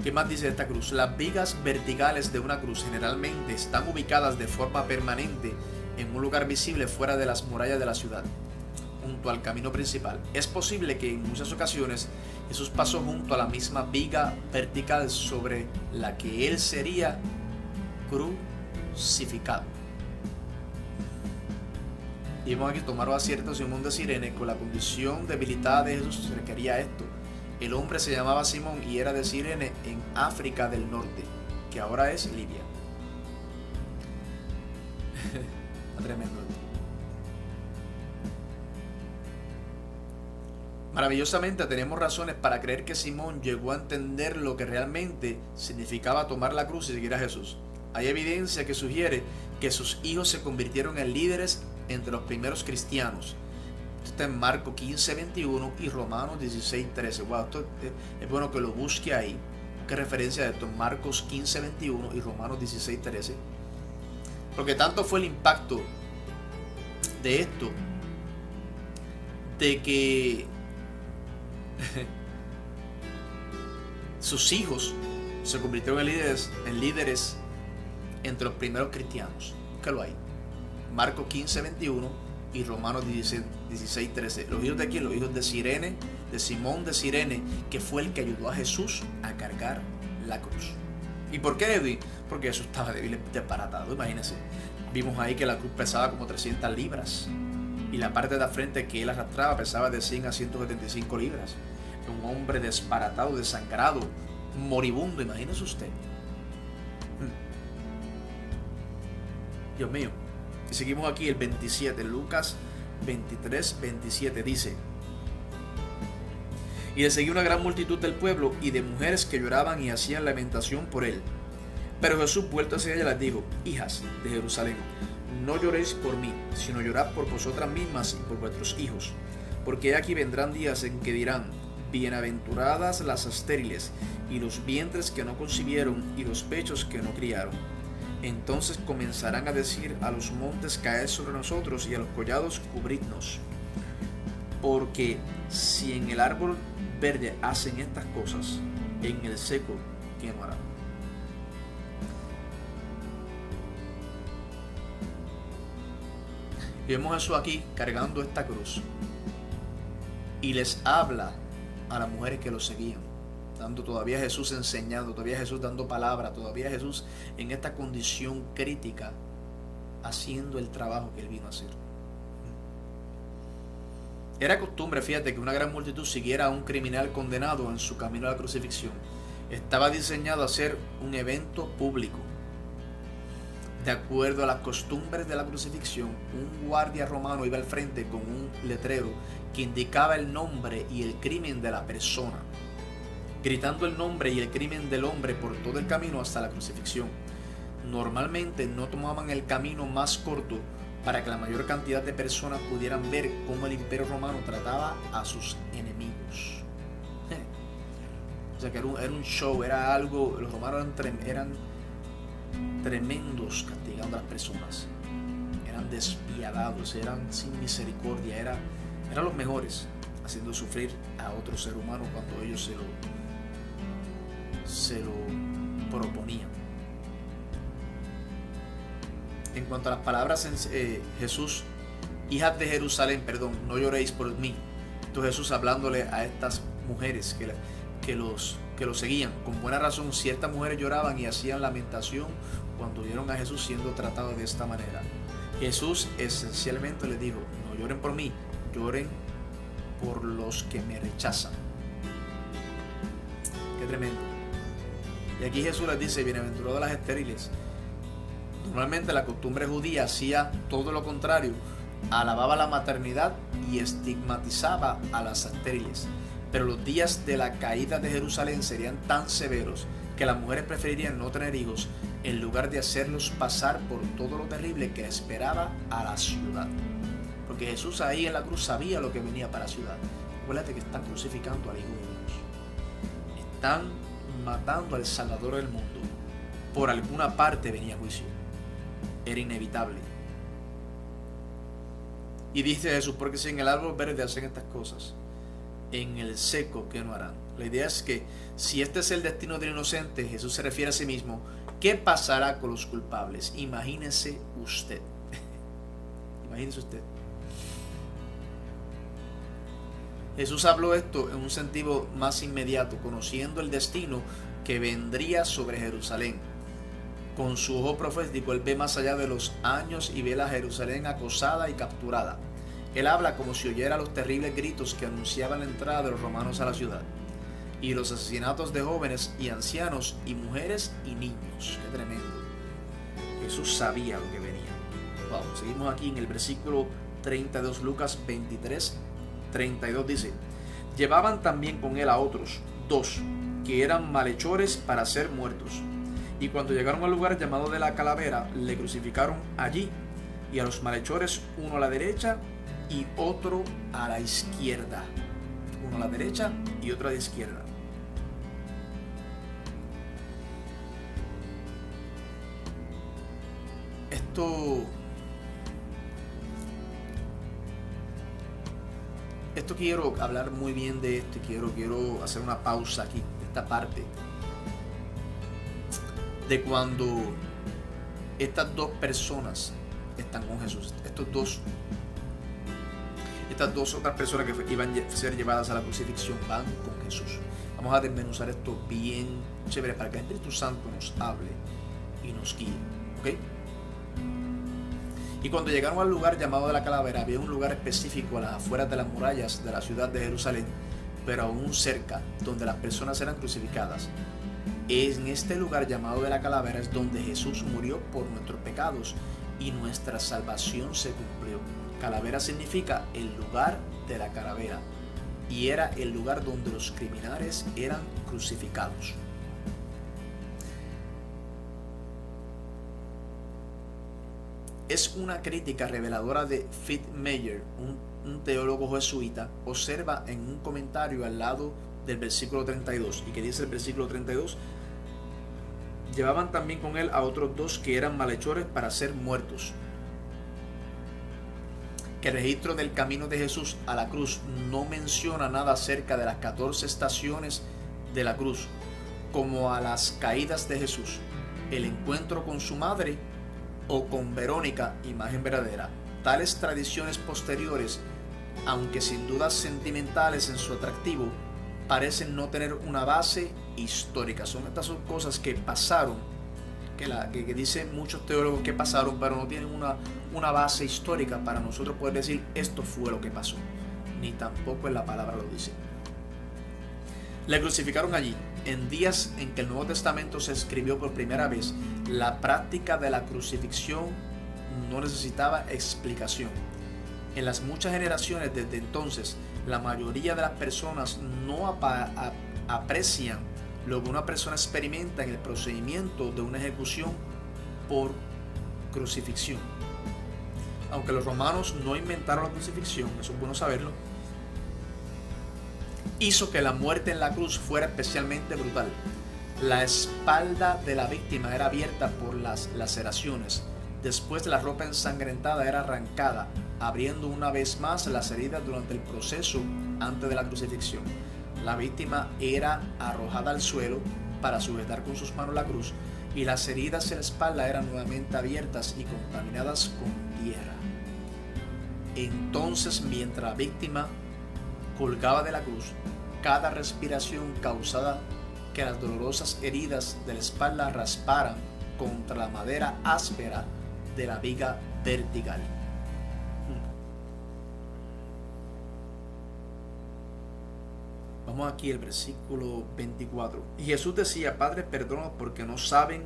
¿Qué más dice esta cruz? Las vigas verticales de una cruz generalmente están ubicadas de forma permanente en un lugar visible fuera de las murallas de la ciudad, junto al camino principal. Es posible que en muchas ocasiones Jesús pasó junto a la misma viga vertical sobre la que él sería crucificado. Y vemos aquí: tomaron a cierto Simón de Cirene. Con la condición debilitada de Jesús se requería esto. El hombre se llamaba Simón y era de Cirene, en África del Norte, que ahora es Libia. Tremendo. Maravillosamente tenemos razones para creer que Simón llegó a entender lo que realmente significaba tomar la cruz y seguir a Jesús. Hay evidencia que sugiere que sus hijos se convirtieron en líderes entre los primeros cristianos. Esto está en Marcos 15:21 y Romanos 16:13. Wow, esto es bueno que lo busque ahí. ¿Qué referencia de esto? Marcos 15:21 y Romanos 16:13. Porque tanto fue el impacto de esto, de que sus hijos se convirtieron en líderes entre los primeros cristianos. Búscalo ahí. Marcos 15:21 y Romanos 16:13. Los hijos de quién? Los hijos de Cirene, de Simón de Cirene, que fue el que ayudó a Jesús a cargar la cruz. ¿Y por qué, Edwin? Porque Jesús estaba débil, desbaratado. Imagínense. Vimos ahí que la cruz pesaba como 300 libras. Y la parte de la frente que él arrastraba pesaba de 100 a 175 libras. Un hombre desbaratado, desangrado, moribundo, imagínese usted. Dios mío. Y seguimos aquí el 27, Lucas 23:27 dice: y le seguía una gran multitud del pueblo y de mujeres que lloraban y hacían lamentación por él. Pero Jesús, vuelto hacia ella, les dijo: hijas de Jerusalén, no lloréis por mí, sino llorad por vosotras mismas y por vuestros hijos. Porque aquí vendrán días en que dirán: bienaventuradas las estériles, y los vientres que no concibieron, y los pechos que no criaron. Entonces comenzarán a decir a los montes: caed sobre nosotros, y a los collados cubridnos. Porque si en el árbol verde hacen estas cosas, en el seco, ¿qué no harán? Y vemos a Jesús aquí cargando esta cruz y les habla a las mujeres que lo seguían, dando todavía Jesús enseñando, todavía Jesús dando palabra, todavía Jesús en esta condición crítica haciendo el trabajo que él vino a hacer. Era costumbre, fíjate, que una gran multitud siguiera a un criminal condenado en su camino a la crucifixión. Estaba diseñado a ser un evento público. De acuerdo a las costumbres de la crucifixión, un guardia romano iba al frente con un letrero que indicaba el nombre y el crimen de la persona, gritando el nombre y el crimen del hombre por todo el camino hasta la crucifixión. Normalmente no tomaban el camino más corto para que la mayor cantidad de personas pudieran ver cómo el imperio romano trataba a sus enemigos. O sea que era un show, era algo. Los romanos eran tremendos castigando a las personas, eran despiadados, eran sin misericordia, eran los mejores haciendo sufrir a otro ser humano cuando ellos se lo proponían. En cuanto a las palabras, Jesús, hijas de Jerusalén, no lloréis por mí. Entonces Jesús hablándole a estas mujeres que lo seguían. Con buena razón, ciertas mujeres lloraban y hacían lamentación cuando vieron a Jesús siendo tratado de esta manera. Jesús esencialmente les dijo: no lloren por mí, lloren por los que me rechazan. Qué tremendo. Y aquí Jesús les dice: bienaventuradas las estériles. Normalmente la costumbre judía hacía todo lo contrario, alababa la maternidad y estigmatizaba a las estériles. Pero los días de la caída de Jerusalén serían tan severos que las mujeres preferirían no tener hijos en lugar de hacerlos pasar por todo lo terrible que esperaba a la ciudad. Porque Jesús ahí en la cruz sabía lo que venía para la ciudad. Acuérdate que están crucificando al Hijo de Dios. Están matando al Salvador del mundo. Por alguna parte venía juicio. Era inevitable. Y dice Jesús: porque si en el árbol verde hacen estas cosas, en el seco, ¿qué no harán? La idea es que si este es el destino del inocente, Jesús se refiere a sí mismo, ¿qué pasará con los culpables? Imagínese usted. Imagínese usted. Jesús habló esto en un sentido más inmediato, conociendo el destino que vendría sobre Jerusalén. Con su ojo profético, él ve más allá de los años y ve a Jerusalén acosada y capturada. Él habla como si oyera los terribles gritos que anunciaban la entrada de los romanos a la ciudad y los asesinatos de jóvenes y ancianos y mujeres y niños. ¡Qué tremendo! Jesús sabía lo que venía. Wow. Seguimos aquí en el versículo 32, Lucas 23, 32 dice: Llevaban también con él a otros 2 que eran malhechores para ser muertos. Y cuando llegaron al lugar llamado de la Calavera, le crucificaron allí, y a los malhechores, uno a la derecha y otro a la izquierda. Uno a la derecha y otro a la izquierda. Esto quiero hablar muy bien de esto y quiero hacer una pausa aquí, esta parte, de cuando estas dos personas están con Jesús, estas dos otras personas que iban a ser llevadas a la crucifixión van con Jesús. Vamos a desmenuzar esto bien chévere para que el Espíritu Santo nos hable y nos guíe, ¿ok? Y cuando llegaron al lugar llamado de la Calavera, había un lugar específico a las afueras de las murallas de la ciudad de Jerusalén, pero aún cerca, donde las personas eran crucificadas. En este lugar llamado de la Calavera es donde Jesús murió por nuestros pecados y nuestra salvación se cumplió. Calavera significa el lugar de la calavera, y era el lugar donde los criminales eran crucificados. Es una crítica reveladora de Fitz Meyer, un teólogo jesuita. Observa en un comentario al lado del versículo 32. ¿Y qué dice el versículo 32? Llevaban también con él a otros 2 que eran malhechores para ser muertos. Que el registro del camino de Jesús a la cruz no menciona nada acerca de las 14 estaciones de la cruz, como a las caídas de Jesús, el encuentro con su madre o con Verónica, imagen verdadera. Tales tradiciones posteriores, aunque sin dudas sentimentales en su atractivo, parecen no tener una base histórica. Estas son cosas que pasaron, que dicen muchos teólogos que pasaron, pero no tienen una base histórica para nosotros poder decir esto fue lo que pasó, ni tampoco en la palabra lo dice. Le crucificaron allí. En días en que el Nuevo Testamento se escribió por primera vez, la práctica de la crucifixión no necesitaba explicación. En las muchas generaciones desde entonces, la mayoría de las personas no aprecian lo que una persona experimenta en el procedimiento de una ejecución por crucifixión. Aunque los romanos no inventaron la crucifixión, eso es bueno saberlo, hizo que la muerte en la cruz fuera especialmente brutal. La espalda de la víctima era abierta por las laceraciones. Después la ropa ensangrentada era arrancada, abriendo una vez más las heridas durante el proceso antes de la crucifixión. La víctima era arrojada al suelo para sujetar con sus manos la cruz, y las heridas en la espalda eran nuevamente abiertas y contaminadas con tierra. Entonces, mientras la víctima colgaba de la cruz, cada respiración causaba que las dolorosas heridas de la espalda rasparan contra la madera áspera de la viga vertical. Vamos aquí al versículo 24. Y Jesús decía: Padre, perdónalos porque no saben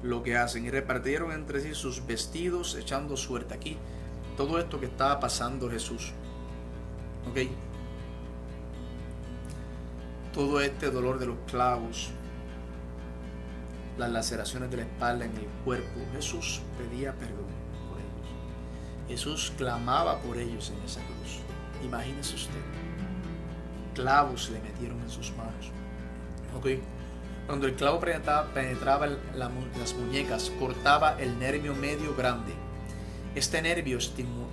lo que hacen. Y repartieron entre sí sus vestidos, echando suerte. Aquí todo esto que estaba pasando Jesús, ¿ok? Todo este dolor de los clavos, las laceraciones de la espalda en el cuerpo, Jesús pedía perdón por ellos. Jesús clamaba por ellos en esa cruz. Imagínese usted, clavos le metieron en sus manos, ¿ok? Cuando el clavo penetraba las muñecas, cortaba el nervio medio grande. Este nervio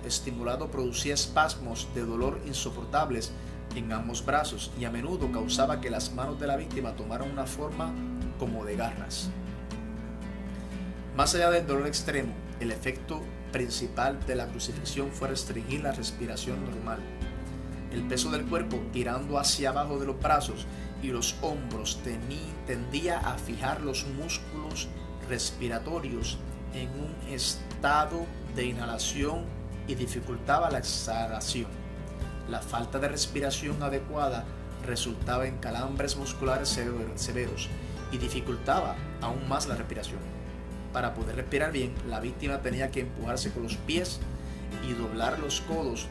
estimulado producía espasmos de dolor insoportables en ambos brazos, y a menudo causaba que las manos de la víctima tomaran una forma como de garras. Más allá del dolor extremo, el efecto principal de la crucifixión fue restringir la respiración normal. El peso del cuerpo, tirando hacia abajo de los brazos y los hombros, tendía a fijar los músculos respiratorios en un estado de inhalación y dificultaba la exhalación. La falta de respiración adecuada resultaba en calambres musculares severos y dificultaba aún más la respiración. Para poder respirar bien, la víctima tenía que empujarse con los pies y doblar los codos,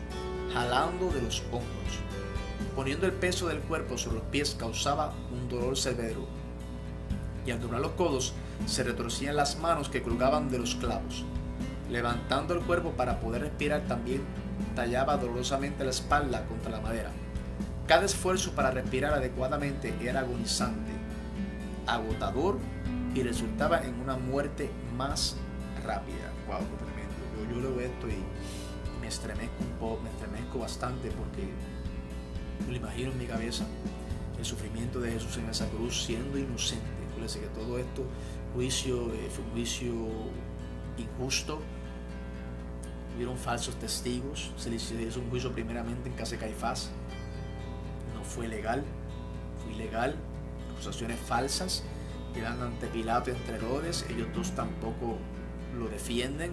jalando de los hombros. Poniendo el peso del cuerpo sobre los pies causaba un dolor severo, y al doblar los codos se retorcían las manos que colgaban de los clavos. Levantando el cuerpo para poder respirar, también tallaba dolorosamente la espalda contra la madera. Cada esfuerzo para respirar adecuadamente era agonizante, agotador, y resultaba en una muerte más rápida. Wow, qué tremendo. Yo leo esto y me estremezco un poco, me estremezco bastante, porque yo lo imagino en mi cabeza el sufrimiento de Jesús en esa cruz siendo inocente. Fíjense que todo esto fue un juicio injusto. Hubieron falsos testigos, se le hizo un juicio primeramente en casa de Caifás. No fue legal, fue ilegal, acusaciones falsas, llegan ante Pilato y ante Herodes, ellos dos tampoco lo defienden.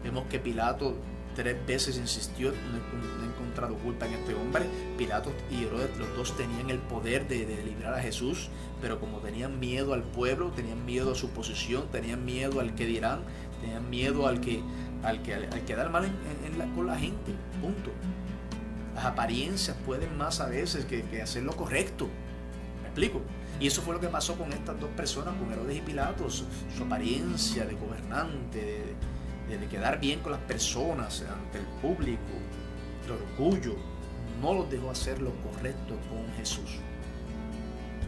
Vemos que Pilato 3 veces insistió, no he encontrado culpa en este hombre. Pilato y Herodes, los dos tenían el poder de librar a Jesús, pero como tenían miedo al pueblo, tenían miedo a su posición, tenían miedo al que dirán, tenían miedo al quedar mal con la gente, punto. Las apariencias pueden más a veces que hacer lo correcto. ¿Me explico? Y eso fue lo que pasó con estas dos personas, con Herodes y Pilato. Su apariencia de gobernante, de quedar bien con las personas ante el público, el orgullo, no los dejó hacer lo correcto con Jesús.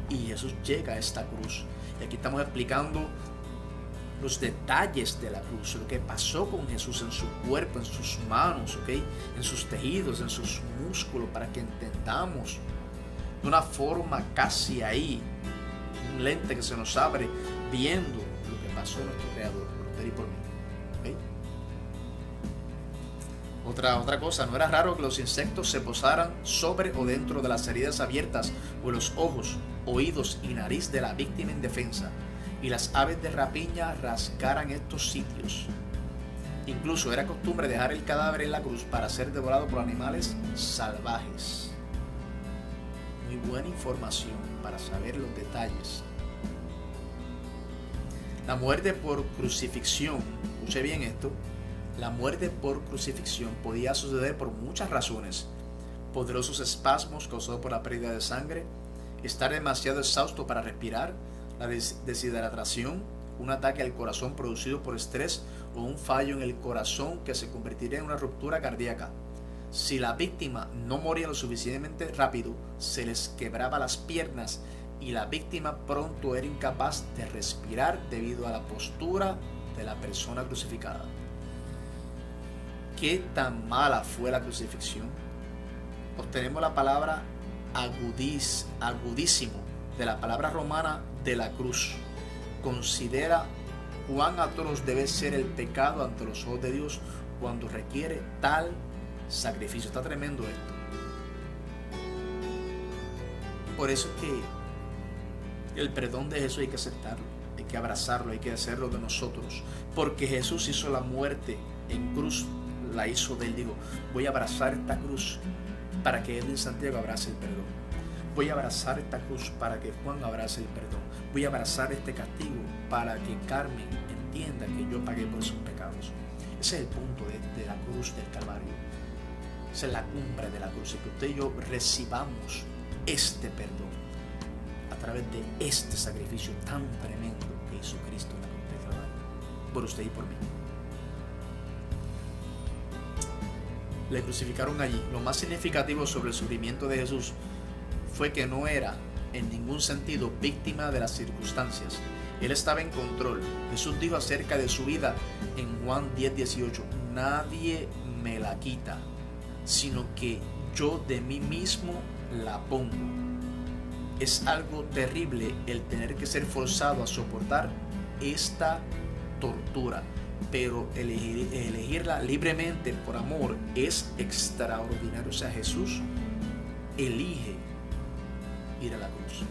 Y Jesús llega a esta cruz. Y aquí estamos explicando los detalles de la cruz, lo que pasó con Jesús en su cuerpo, en sus manos, ¿okay? En sus tejidos, en sus músculos, para que entendamos de una forma casi ahí, un lente que se nos abre, viendo lo que pasó en nuestro Creador, por usted y por mí. ¿Okay? Otra cosa, no era raro que los insectos se posaran sobre o dentro de las heridas abiertas o en los ojos, oídos y nariz de la víctima indefensa, y las aves de rapiña rasgaran estos sitios. Incluso era costumbre dejar el cadáver en la cruz para ser devorado por animales salvajes. Muy buena información para saber los detalles. La muerte por crucifixión, escuche bien esto, la muerte por crucifixión podía suceder por muchas razones: poderosos espasmos causados por la pérdida de sangre, estar demasiado exhausto para respirar, la deshidratación, un ataque al corazón producido por estrés o un fallo en el corazón que se convertiría en una ruptura cardíaca. Si la víctima no moría lo suficientemente rápido, se les quebraba las piernas y la víctima pronto era incapaz de respirar debido a la postura de la persona crucificada. ¿Qué tan mala fue la crucifixión? Obtenemos la palabra agudísimo de la palabra romana de la cruz. Considera cuán atroz debe ser el pecado ante los ojos de Dios cuando requiere tal sacrificio. Está tremendo esto. Por eso es que el perdón de Jesús hay que aceptarlo, hay que abrazarlo, hay que hacerlo de nosotros, porque Jesús hizo la muerte en cruz, la hizo de él. Digo, voy a abrazar esta cruz para que Edwin Santiago abrace el perdón. Voy a abrazar esta cruz para que Juan abrace el perdón. Voy a abrazar este castigo para que Carmen entienda que yo pagué por sus pecados. Ese es el punto de la cruz del Calvario. Esa es la cumbre de la cruz, que usted y yo recibamos este perdón a través de este sacrificio tan tremendo que hizo Cristo en la cruz del Calvario, por usted y por mí. Le crucificaron allí. Lo más significativo sobre el sufrimiento de Jesús fue que no era en ningún sentido víctima de las circunstancias. Él estaba en control. Jesús dijo acerca de su vida en Juan 10:18: nadie me la quita, sino que yo de mí mismo la pongo. Es algo terrible el tener que ser forzado a soportar esta tortura, pero elegirla libremente por amor es extraordinario. O sea, Jesús elige ir a la cruz.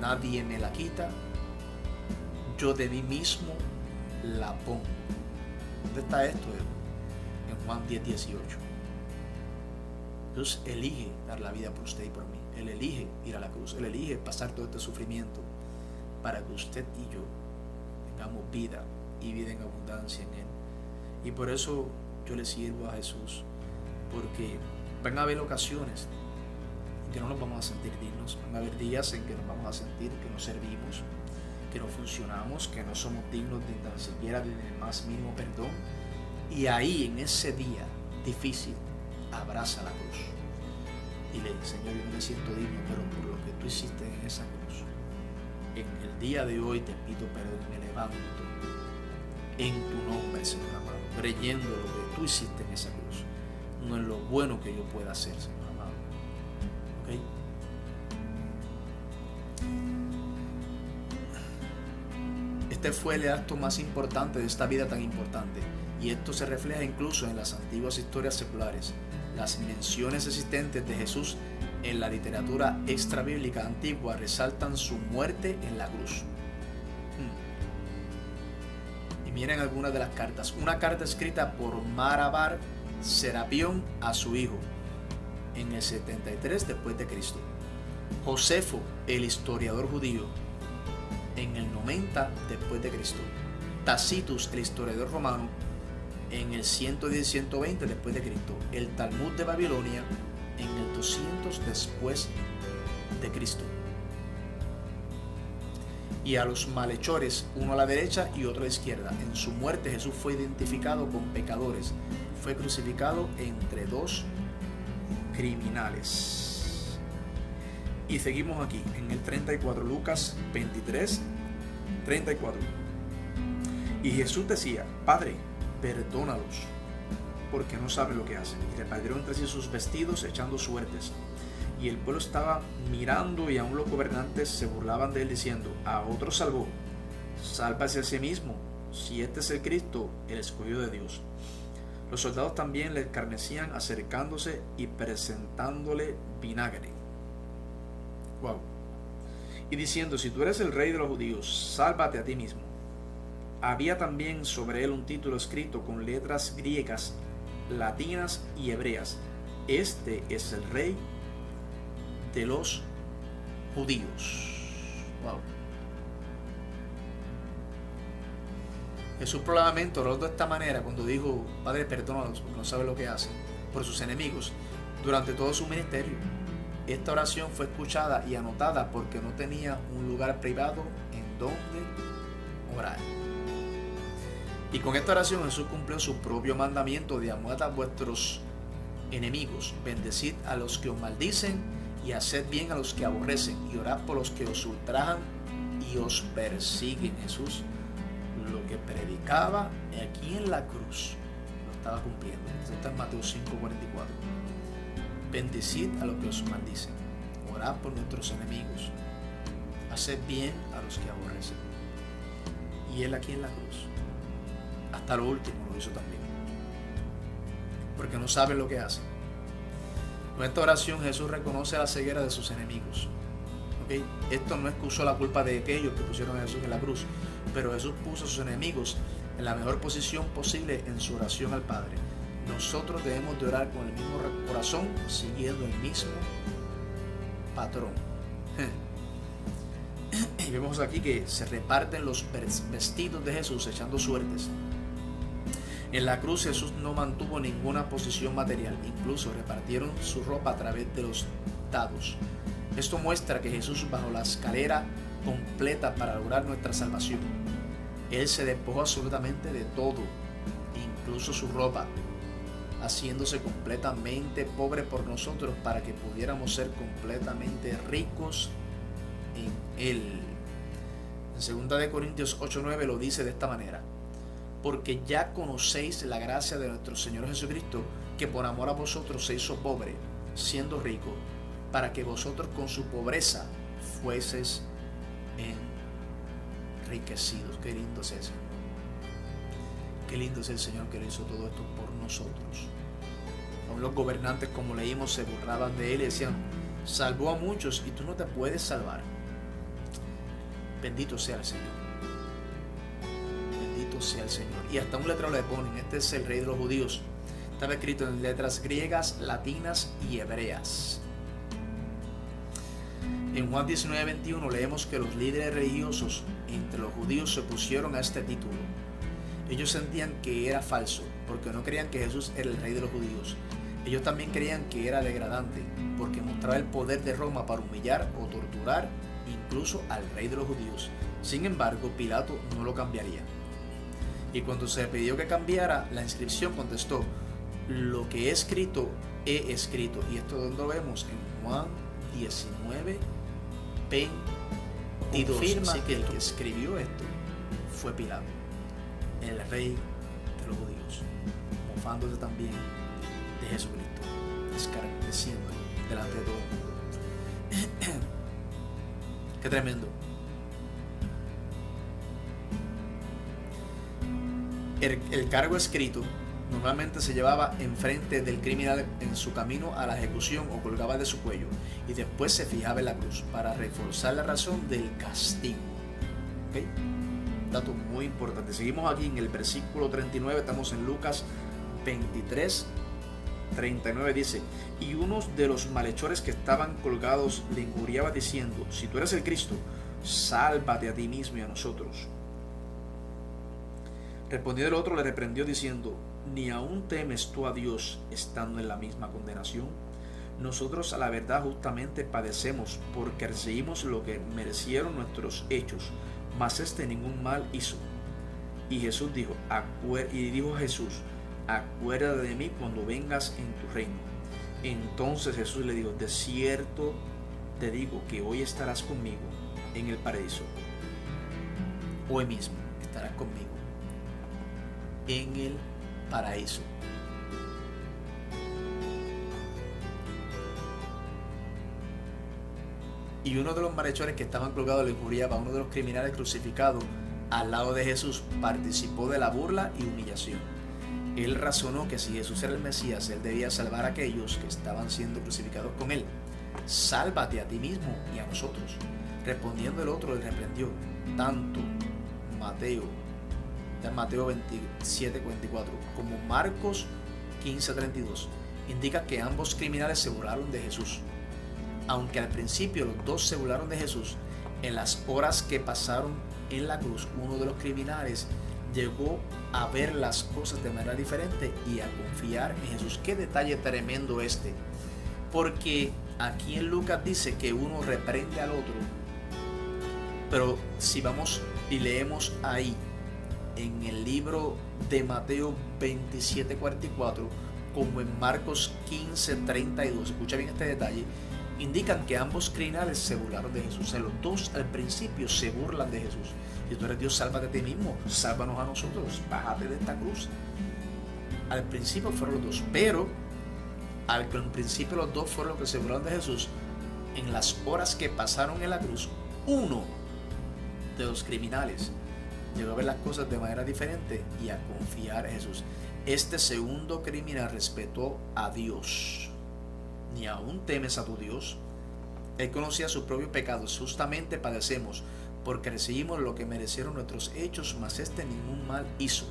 Nadie me la quita, yo de mí mismo la pongo. ¿Dónde está esto? En Juan 10:18. Jesús elige dar la vida por usted y por mí. Él elige ir a la cruz. Él elige pasar todo este sufrimiento para que usted y yo tengamos vida y vida en abundancia en Él. Y por eso yo le sirvo a Jesús, porque van a haber ocasiones en que no nos vamos a sentir dignos. Van a haber días en que nos vamos a sentir que no servimos, que no funcionamos, que no somos dignos de ni siquiera del más mínimo perdón. Y ahí, en ese día difícil, abraza la cruz. Dile: Señor, yo no me siento digno, pero por lo que tú hiciste en esa cruz, en el día de hoy te pido perdón, me levanto en tu nombre, Señor amado, creyendo lo que tú hiciste en esa cruz, no en lo bueno que yo pueda hacer, Señor amado. ¿Ok? Este fue el acto más importante de esta vida tan importante, y esto se refleja incluso en las antiguas historias seculares. Las menciones existentes de Jesús en la literatura extrabíblica antigua resaltan su muerte en la cruz. Y miren algunas de las cartas. Una carta escrita por Marabar Serapión a su hijo en el 73 después de Cristo. Josefo, el historiador judío, en el 90 después de Cristo. Tacitus, el historiador romano, en el 110 y 120 después de Cristo. El Talmud de Babilonia en el 200 después de Cristo. Y a los malhechores, uno a la derecha y otro a la izquierda. En su muerte Jesús fue identificado con pecadores. Fue crucificado entre dos criminales. Y seguimos aquí en el 34, Lucas 23, 34. Y Jesús decía: Padre, perdónalos, porque no saben lo que hacen. Y repartieron entre sí sus vestidos, echando suertes. Y el pueblo estaba mirando, y aún los gobernantes se burlaban de él, diciendo: a otro salvó, sálvase a sí mismo, si este es el Cristo, el escogido de Dios. Los soldados también le escarnecían, acercándose y presentándole vinagre. Wow. Y diciendo: si tú eres el rey de los judíos, sálvate a ti mismo. Había también sobre él un título escrito con letras griegas, latinas y hebreas: este es el rey de los judíos. Wow. Jesús probablemente oró de esta manera cuando dijo: Padre, perdónalos porque no saben lo que hacen, por sus enemigos, durante todo su ministerio. Esta oración fue escuchada y anotada porque no tenía un lugar privado en donde orar. Y con esta oración Jesús cumplió su propio mandamiento de amad a vuestros enemigos, bendecid a los que os maldicen y haced bien a los que aborrecen, y orad por los que os ultrajan y os persiguen. Jesús lo que predicaba aquí en la cruz lo estaba cumpliendo. Esto está en Mateo 5:44. Bendecid a los que os maldicen, orad por nuestros enemigos, haced bien a los que aborrecen. Y él aquí en la cruz, hasta lo último, lo hizo también, porque no saben lo que hacen. Con esta oración Jesús reconoce la ceguera de sus enemigos. ¿Okay? Esto no excusó la culpa de aquellos que pusieron a Jesús en la cruz, pero Jesús puso a sus enemigos en la mejor posición posible en su oración al Padre. Nosotros debemos de orar con el mismo corazón, siguiendo el mismo patrón. Y vemos aquí que se reparten los vestidos de Jesús echando suertes. En la cruz Jesús no mantuvo ninguna posición material, incluso repartieron su ropa a través de los dados. Esto muestra que Jesús bajó la escalera completa para lograr nuestra salvación. Él se despojó absolutamente de todo, incluso su ropa, haciéndose completamente pobre por nosotros para que pudiéramos ser completamente ricos en Él. En 2 Corintios 8:9 lo dice de esta manera: porque ya conocéis la gracia de nuestro Señor Jesucristo, que por amor a vosotros se hizo pobre, siendo rico, para que vosotros con su pobreza fueseis enriquecidos. Qué lindo es el Señor. Qué lindo es el Señor que le hizo todo esto por nosotros. Aún los gobernantes, como leímos, se burlaban de él y decían: salvó a muchos y tú no te puedes salvar. Bendito sea el Señor. Bendito sea el Señor. Y hasta un letrero le ponen: este es el rey de los judíos. Estaba escrito en letras griegas, latinas y hebreas. En Juan 19:21 leemos que los líderes religiosos entre los judíos se opusieron a este título. Ellos sentían que era falso, porque no creían que Jesús era el rey de los judíos. Ellos también creían que era degradante, porque mostraba el poder de Roma para humillar o torturar incluso al rey de los judíos. Sin embargo, Pilato no lo cambiaría. Y cuando se le pidió que cambiara, la inscripción contestó: lo que he escrito, he escrito. Y esto donde lo vemos en Juan 19, 22. Confirma Así que el que escribió esto fue Pilato, el rey de los judíos, mofándose también de Jesucristo, escarneciéndolo delante de todo el mundo. Qué tremendo. El cargo escrito normalmente se llevaba enfrente del criminal en su camino a la ejecución o colgaba de su cuello, y después se fijaba en la cruz para reforzar la razón del castigo. ¿Okay? Dato muy importante. Seguimos aquí en el versículo 39, estamos en Lucas 23, 39, dice: y unos de los malhechores que estaban colgados le injuriaba diciendo: si tú eres el Cristo, sálvate a ti mismo y a nosotros. Respondiendo el otro, le reprendió diciendo: ¿ni aún temes tú a Dios estando en la misma condenación? Nosotros a la verdad justamente padecemos, porque recibimos lo que merecieron nuestros hechos, mas este ningún mal hizo. Y Jesús dijo, dijo Jesús: acuérdate de mí cuando vengas en tu reino. Entonces Jesús le dijo: de cierto te digo que hoy estarás conmigo en el paraíso. Hoy mismo estarás conmigo en el paraíso. Y uno de los malhechores que estaban colgados le injuriaba a uno de los criminales crucificados al lado de Jesús. Participó de la burla y humillación. Él razonó que si Jesús era el Mesías, él debía salvar a aquellos que estaban siendo crucificados con él. Sálvate a ti mismo y a nosotros. Respondiendo el otro, le reprendió. Tanto Mateo 27:44 como Marcos 15:32 indica que ambos criminales se burlaron de Jesús. Aunque al principio los dos se burlaron de Jesús, en las horas que pasaron en la cruz, uno de los criminales llegó a ver las cosas de manera diferente y a confiar en Jesús. Qué detalle tremendo este, porque aquí en Lucas dice que uno reprende al otro, pero si vamos y leemos ahí en el libro de Mateo 27:44 como en Marcos 15:32, escucha bien este detalle, indican que ambos criminales se burlaron de Jesús. O sea, los dos al principio se burlan de Jesús. Si tú eres Dios, sálvate a ti mismo, sálvanos a nosotros, bájate de esta cruz. Al principio fueron los dos, pero al principio los dos fueron los que se burlaron de Jesús, en las horas que pasaron en la cruz, uno de los criminales llegó a ver las cosas de manera diferente y a confiar en Jesús. Este segundo criminal respetó a Dios. ¿Ni aún temes a tu Dios? Él conocía sus propios pecados. Justamente padecemos, porque recibimos lo que merecieron nuestros hechos, mas este ningún mal hizo.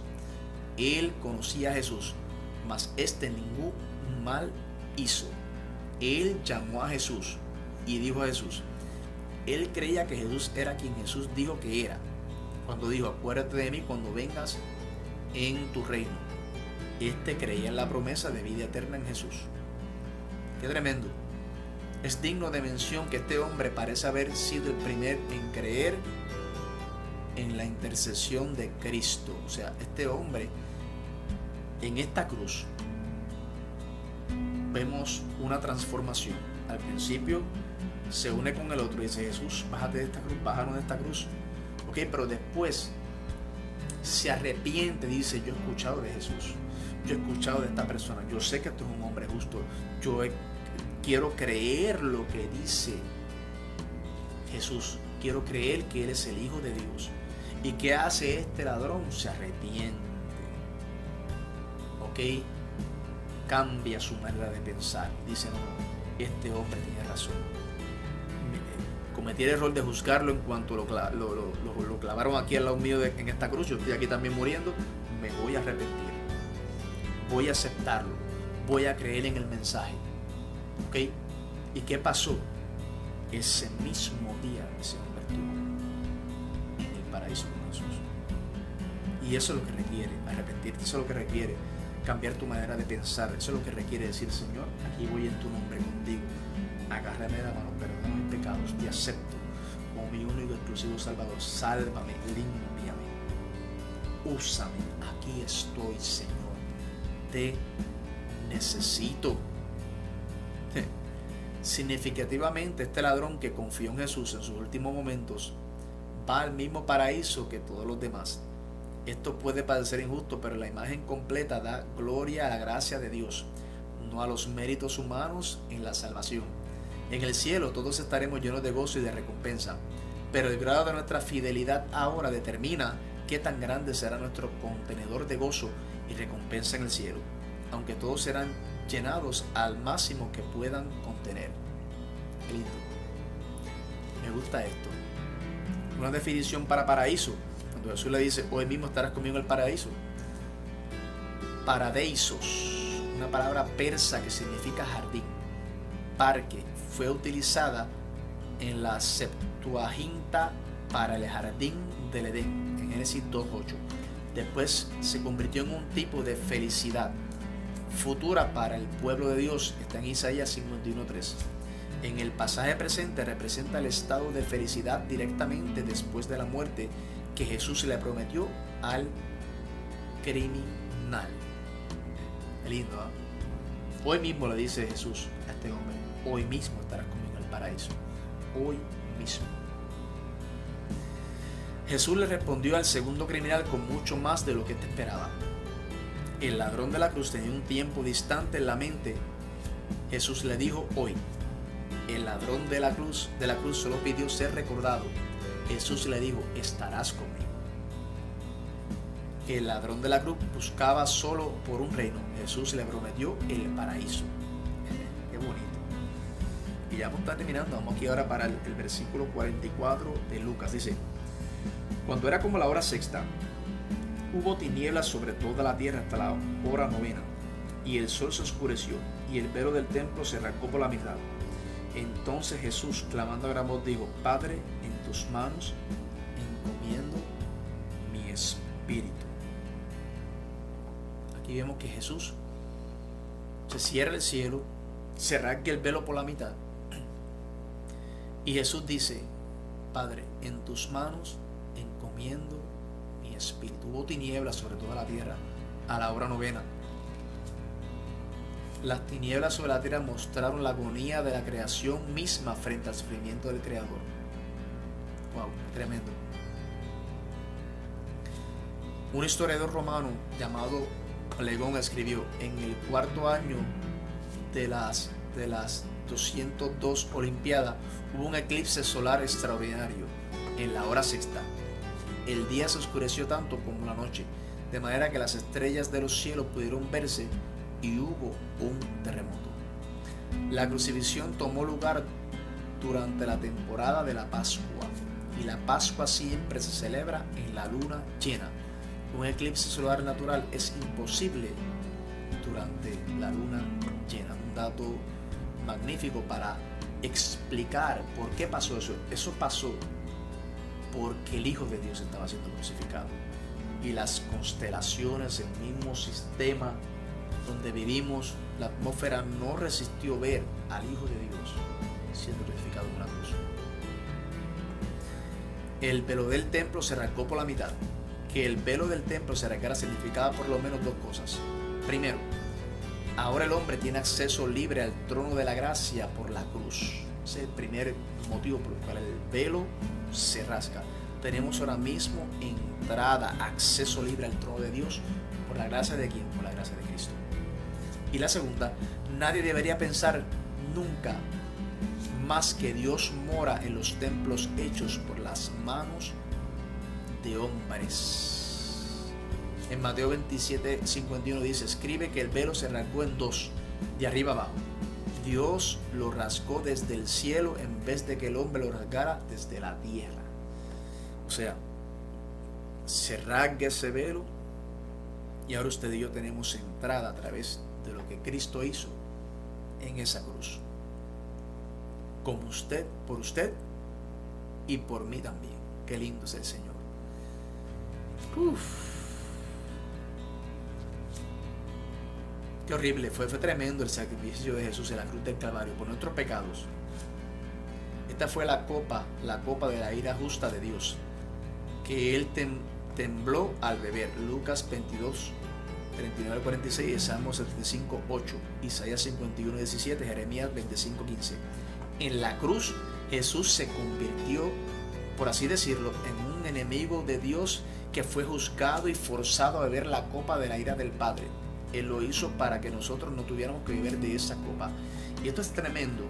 Él conocía a Jesús, mas este ningún mal hizo. Él llamó a Jesús y dijo a Jesús. Él creía que Jesús era quien Jesús dijo que era, cuando dijo: acuérdate de mí cuando vengas en tu reino. Este creía en la promesa de vida eterna en Jesús. Qué tremendo. Es digno de mención que este hombre parece haber sido el primer en creer en la intercesión de Cristo. O sea, este hombre en esta cruz vemos una transformación. Al principio se une con el otro y dice: Jesús, bájate de esta cruz, bájanos de esta cruz. Ok, pero después se arrepiente, dice: yo he escuchado de Jesús, yo he escuchado de esta persona, yo sé que esto es un hombre justo, quiero creer lo que dice Jesús, quiero creer que Él es el Hijo de Dios. ¿Y qué hace este ladrón? Se arrepiente. Ok, cambia su manera de pensar, dice: no, este hombre tiene razón. Cometí el error de juzgarlo en cuanto lo clavaron aquí al lado mío en esta cruz. Yo estoy aquí también muriendo. Me voy a arrepentir, voy a aceptarlo, voy a creer en el mensaje. ¿Ok? ¿Y qué pasó? Ese mismo día se convirtió en el paraíso con Jesús. Y eso es lo que requiere arrepentirte, eso es lo que requiere cambiar tu manera de pensar. Eso es lo que requiere decir: Señor, aquí voy en tu nombre contigo. Agárrame la mano, perdona mis pecados, te acepto como mi único y exclusivo Salvador. Sálvame, límpiame, úsame. Aquí estoy, Señor. Te necesito. Significativamente, este ladrón que confió en Jesús en sus últimos momentos va al mismo paraíso que todos los demás. Esto puede parecer injusto, pero la imagen completa da gloria a la gracia de Dios, no a los méritos humanos en la salvación. En el cielo todos estaremos llenos de gozo y de recompensa, pero el grado de nuestra fidelidad ahora determina qué tan grande será nuestro contenedor de gozo y recompensa en el cielo, aunque todos serán llenados al máximo que puedan contener. Qué lindo. Me gusta esto. Una definición para paraíso. Cuando Jesús le dice: hoy mismo estarás conmigo en el paraíso. Paradeisos, una palabra persa que significa jardín, parque, fue utilizada en la Septuaginta para el jardín del Edén, en Génesis 2:8. Después se convirtió en un tipo de felicidad futura para el pueblo de Dios. Está en Isaías 51:3. En el pasaje presente representa el estado de felicidad directamente después de la muerte que Jesús le prometió al criminal. Qué lindo, ¿eh? Hoy mismo le dice Jesús a este hombre: hoy mismo estarás conmigo en el paraíso. Hoy mismo. Jesús le respondió al segundo criminal con mucho más de lo que te esperaba. El ladrón de la cruz tenía un tiempo distante en la mente. Jesús le dijo: hoy. El ladrón de la cruz solo pidió ser recordado. Jesús le dijo: estarás conmigo. El ladrón de la cruz buscaba solo por un reino. Jesús le prometió el paraíso. Qué bonito. Y ya vamos a estar terminando. Vamos aquí ahora para el versículo 44 de Lucas. Dice: cuando era como la hora sexta, hubo tinieblas sobre toda la tierra hasta la hora novena, y el sol se oscureció, y el velo del templo se arrancó por la mitad. Entonces Jesús, clamando a gran voz, dijo: Padre, en tus manos encomiendo mi espíritu. Aquí vemos que Jesús se cierra el cielo, se rasga el velo por la mitad, y Jesús dice: Padre, en tus manos encomiendo mi espíritu. Hubo tinieblas sobre toda la tierra a la hora novena. Las tinieblas sobre la tierra mostraron la agonía de la creación misma frente al sufrimiento del Creador. Wow, tremendo. Un historiador romano llamado Legón escribió: en el cuarto año de las 202 Olimpiadas hubo un eclipse solar extraordinario en la hora sexta. El día se oscureció tanto como la noche, de manera que las estrellas de los cielos pudieron verse, y hubo un terremoto. La crucifixión tomó lugar durante la temporada de la Pascua, y la Pascua siempre se celebra en la luna llena. Un eclipse solar natural es imposible durante la luna llena. Un dato magnífico para explicar por qué pasó eso. Eso pasó porque el Hijo de Dios estaba siendo crucificado, y las constelaciones, el mismo sistema donde vivimos, la atmósfera no resistió ver al Hijo de Dios siendo crucificado en una cruz. El velo del templo se arrancó por la mitad. Que el velo del templo se arrancara significaba por lo menos dos cosas. Primero, ahora el hombre tiene acceso libre al trono de la gracia por la cruz. Ese es el primer motivo por el cual el velo se rasga. Tenemos ahora mismo entrada, acceso libre al trono de Dios. ¿Por la gracia de quién? Por la gracia de Cristo. Y la segunda, nadie debería pensar nunca más que Dios mora en los templos hechos por las manos de hombres. En Mateo 27:51 dice: escribe que el velo se rasgó en dos, de arriba abajo. Dios lo rasgó desde el cielo en vez de que el hombre lo rasgara desde la tierra. O sea, se rasga ese velo, y ahora usted y yo tenemos entrada a través de lo que Cristo hizo en esa cruz. Como usted, por usted y por mí también. Qué lindo es el Señor. Qué horrible, fue tremendo el sacrificio de Jesús en la cruz del Calvario por nuestros pecados. Esta fue la copa de la ira justa de Dios, que Él tembló al beber. Lucas 22, 39 al 46, Salmo 75, 8, Isaías 51, 17, Jeremías 25, 15. En la cruz Jesús se convirtió, por así decirlo, en un enemigo de Dios que fue juzgado y forzado a beber la copa de la ira del Padre. Él lo hizo para que nosotros no tuviéramos que beber de esa copa. Y esto es tremendo,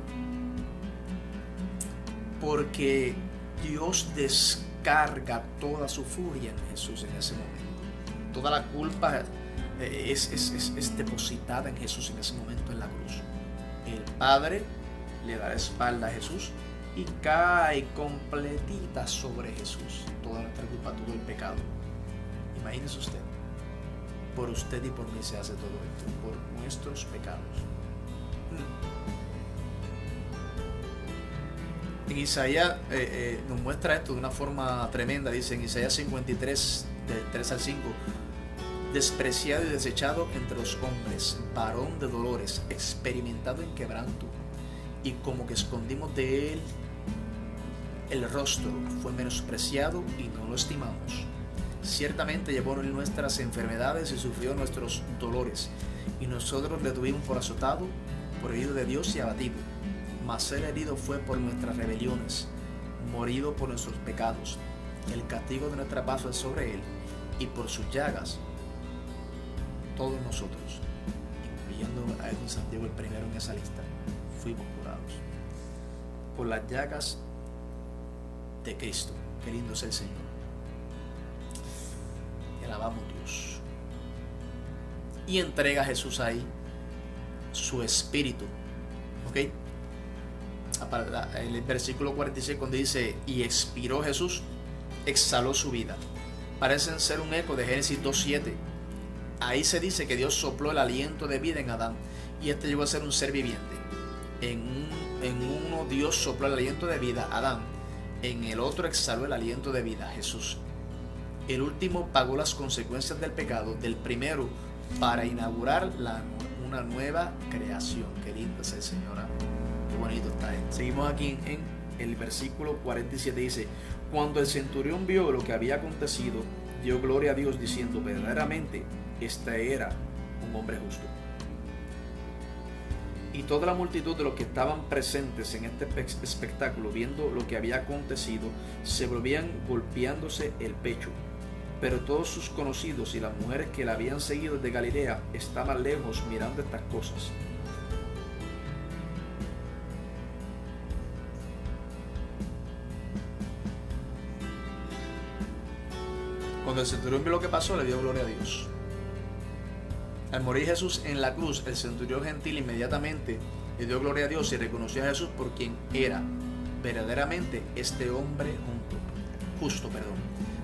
porque Dios descarga toda su furia en Jesús en ese momento. Toda la culpa es depositada en Jesús en ese momento en la cruz. El Padre le da la espalda a Jesús y cae completita sobre Jesús toda nuestra culpa, todo el pecado. Imagínese usted, por usted y por mí se hace todo esto, por nuestros pecados. En Isaías nos muestra esto de una forma tremenda. Dice en Isaías 53, del 3 al 5: despreciado y desechado entre los hombres, varón de dolores, experimentado en quebranto, y como que escondimos de él el rostro, fue menospreciado y no lo estimamos. Ciertamente llevó nuestras enfermedades y sufrió nuestros dolores, y nosotros le tuvimos por azotado, por herido de Dios y abatido. Mas él herido fue por nuestras rebeliones, morido por nuestros pecados. El castigo de nuestra paz fue sobre él, y por sus llagas todos nosotros, incluyendo a Edwin Santiago el primero en esa lista, fuimos curados. Por las llagas de Cristo. Qué lindo es el Señor. Y alabamos a Dios. Y entrega a Jesús ahí su espíritu. ¿Ok? El versículo 46, cuando dice y expiró Jesús, exhaló su vida, parecen ser un eco de Génesis 2:7. Ahí se dice que Dios sopló el aliento de vida en Adán, y este llegó a ser un ser viviente. En uno Dios sopló el aliento de vida, Adán. En el otro exhaló el aliento de vida, Jesús. El último pagó las consecuencias del pecado del primero para inaugurar una nueva creación. Qué lindo es el Señor. Qué bonito está él. Seguimos aquí en el versículo 47. Dice: cuando el centurión vio lo que había acontecido, dio gloria a Dios diciendo: verdaderamente este era un hombre justo. Y toda la multitud de los que estaban presentes en este espectáculo, viendo lo que había acontecido, se volvían golpeándose el pecho. Pero todos sus conocidos y las mujeres que la habían seguido desde Galilea estaban lejos mirando estas cosas. Cuando el centurión vio lo que pasó, le dio gloria a Dios. Al morir Jesús en la cruz, el centurión gentil inmediatamente le dio gloria a Dios y reconoció a Jesús por quien era verdaderamente este hombre justo.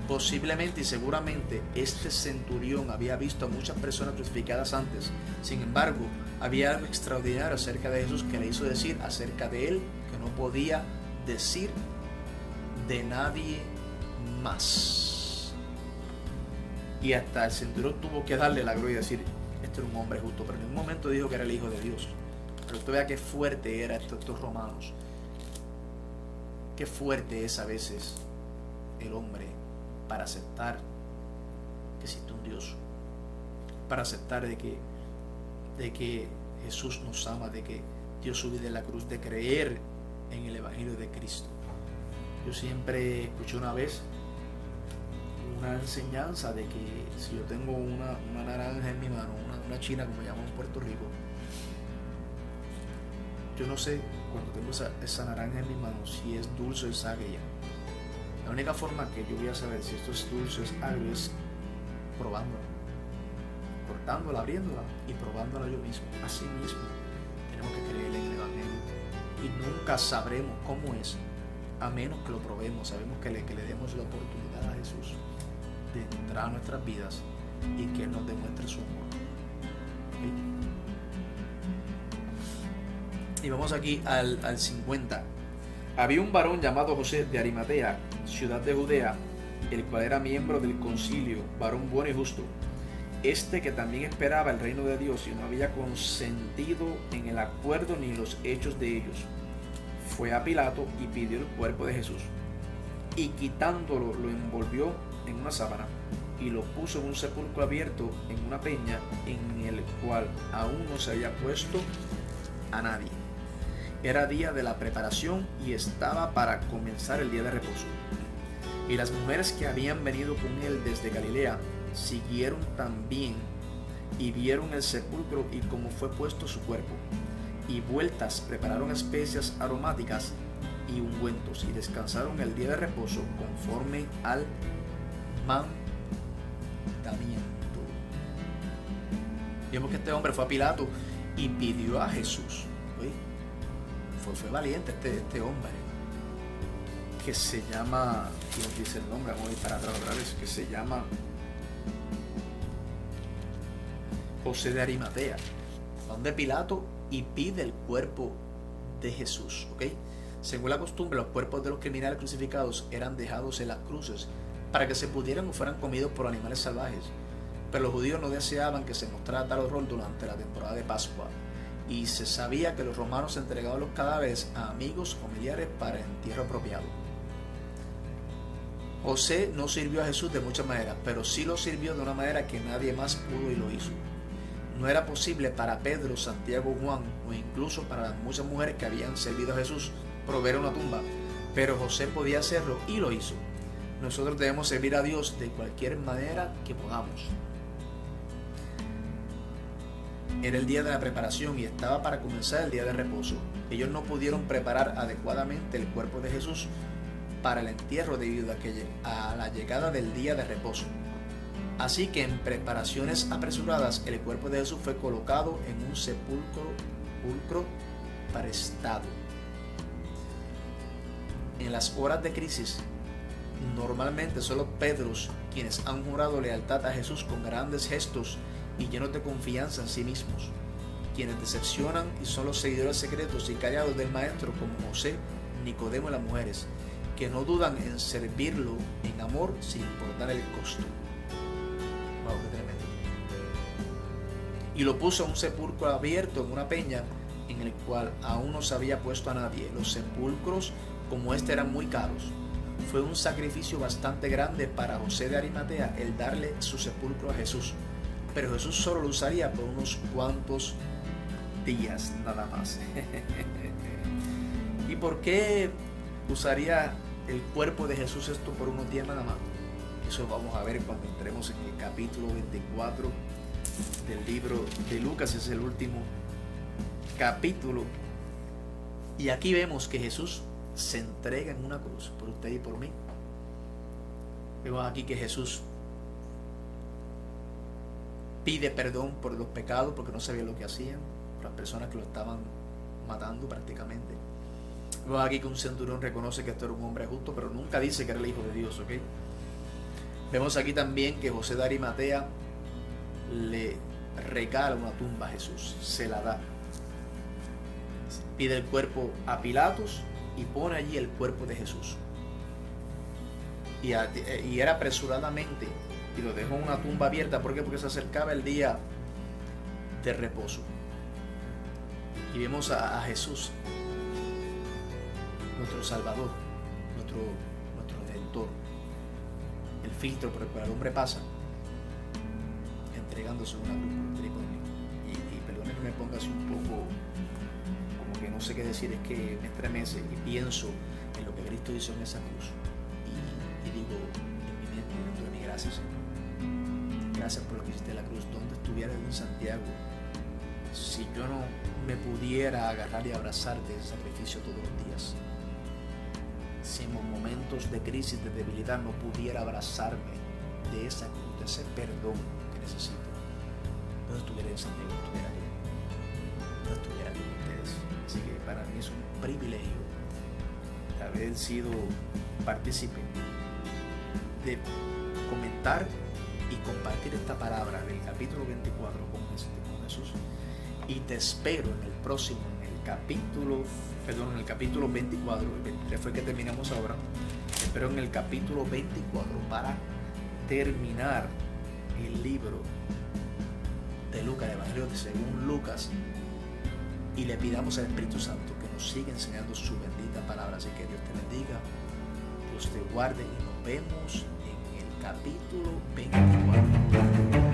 Posiblemente y seguramente este centurión había visto a muchas personas crucificadas antes. Sin embargo, había algo extraordinario acerca de Jesús que le hizo decir acerca de él que no podía decir de nadie más. Y hasta el centurión tuvo que darle la gloria y decir: este era un hombre justo. Pero en un momento dijo que era el Hijo de Dios. Pero usted vea qué fuerte era estos romanos. Qué fuerte es a veces el hombre para aceptar que existe un Dios, para aceptar de que Jesús nos ama, de que dio su vida en la cruz, de creer en el Evangelio de Cristo. Yo siempre escuché una vez una enseñanza de que si yo tengo una naranja en mi mano, una china como llaman en Puerto Rico, yo no sé cuando tengo esa naranja en mi mano si es dulce o es agria. La única forma que yo voy a saber si esto es dulce o es agrio es probándola, cortándola, abriéndola y probándola yo mismo. Así mismo tenemos que creer en el Evangelio y nunca sabremos cómo es a menos que lo probemos. Sabemos que le demos la oportunidad a Jesús de entrar a nuestras vidas y que Él nos demuestre su amor. ¿Okay? Y vamos aquí al 50. Había un varón llamado José de Arimatea, ciudad de Judea, el cual era miembro del concilio, varón bueno y justo. Este que también esperaba el reino de Dios y no había consentido en el acuerdo ni los hechos de ellos, fue a Pilato y pidió el cuerpo de Jesús. Y quitándolo, lo envolvió en una sábana y lo puso en un sepulcro abierto en una peña en el cual aún no se había puesto a nadie. Era día de la preparación y estaba para comenzar el día de reposo. Y las mujeres que habían venido con él desde Galilea siguieron también y vieron el sepulcro y cómo fue puesto su cuerpo. Y vueltas prepararon especias aromáticas y ungüentos y descansaron el día de reposo conforme al mandamiento. Vemos que este hombre fue a Pilato y pidió a Jesús. Fue valiente este hombre, que se llama, ¿quién dice el nombre? Vamos a ir para atrás otra vez, que se llama José de Arimatea. Donde Pilato y pide el cuerpo de Jesús, ¿ok? Según la costumbre, los cuerpos de los criminales crucificados eran dejados en las cruces para que se pudieran o fueran comidos por animales salvajes. Pero los judíos no deseaban que se mostrara tal horror durante la temporada de Pascua, y se sabía que los romanos entregaban los cadáveres a amigos o familiares para entierro apropiado. José no sirvió a Jesús de muchas maneras, pero sí lo sirvió de una manera que nadie más pudo y lo hizo. No era posible para Pedro, Santiago, Juan o incluso para las muchas mujeres que habían servido a Jesús proveer una tumba, pero José podía hacerlo y lo hizo. Nosotros debemos servir a Dios de cualquier manera que podamos. Era el día de la preparación y estaba para comenzar el día de reposo. Ellos no pudieron preparar adecuadamente el cuerpo de Jesús para el entierro debido a la llegada del día de reposo. Así que en preparaciones apresuradas el cuerpo de Jesús fue colocado en un sepulcro prestado. En las horas de crisis, normalmente son los Pedros quienes han jurado lealtad a Jesús con grandes gestos y llenos de confianza en sí mismos, quienes decepcionan y son los seguidores secretos y callados del Maestro, como José, Nicodemo y las mujeres, que no dudan en servirlo en amor sin importar el costo. Wow, qué tremendo. Y lo puso en un sepulcro abierto en una peña en el cual aún no se había puesto a nadie. Los sepulcros como este eran muy caros. Fue un sacrificio bastante grande para José de Arimatea el darle su sepulcro a Jesús. Pero Jesús solo lo usaría por unos cuantos días nada más. ¿Y por qué usaría el cuerpo de Jesús esto por unos días nada más? Eso vamos a ver cuando entremos en el capítulo 24 del libro de Lucas. Es el último capítulo. Y aquí vemos que Jesús se entrega en una cruz por usted y por mí. Vemos aquí que Jesús pide perdón por los pecados porque no sabía lo que hacían, por las personas que lo estaban matando prácticamente. Vemos aquí que un centurión reconoce que esto era un hombre justo, pero nunca dice que era el Hijo de Dios, ¿ok? Vemos aquí también que José de Arimatea le regala una tumba a Jesús, se la da. Pide el cuerpo a Pilatos y pone allí el cuerpo de Jesús. Y era apresuradamente y lo dejó en una tumba abierta. ¿Por qué? Porque se acercaba el día de reposo. Y vemos a Jesús, nuestro Salvador, nuestro Redentor, el filtro por el cual el hombre pasa, entregándose una cruz por usted y por mí. Y perdone que me ponga así un poco como que no sé qué decir, es que me estremece y pienso en lo que Cristo hizo en esa cruz y digo en mi mente, dentro de mí, gracias Señor, gracias por lo que hiciste en la cruz. Donde estuviera en Santiago, si yo no me pudiera agarrar y abrazarte ese sacrificio todos los días, si en momentos de crisis, de debilidad no pudiera abrazarme de esa cruz, de ese perdón que necesito, no estuviera en Santiago, no estuviera con ustedes. Así que para mí es un privilegio haber sido partícipe de comentar y compartir esta palabra del capítulo 24 con Jesús. Y te espero en el próximo, en el capítulo 24, el 23 fue que terminamos ahora. Te espero en el capítulo 24 para terminar el libro Evangelio según Lucas y le pidamos al Espíritu Santo que nos siga enseñando su bendita palabra. Así que Dios te bendiga, Dios te guarde y nos vemos en el capítulo 24.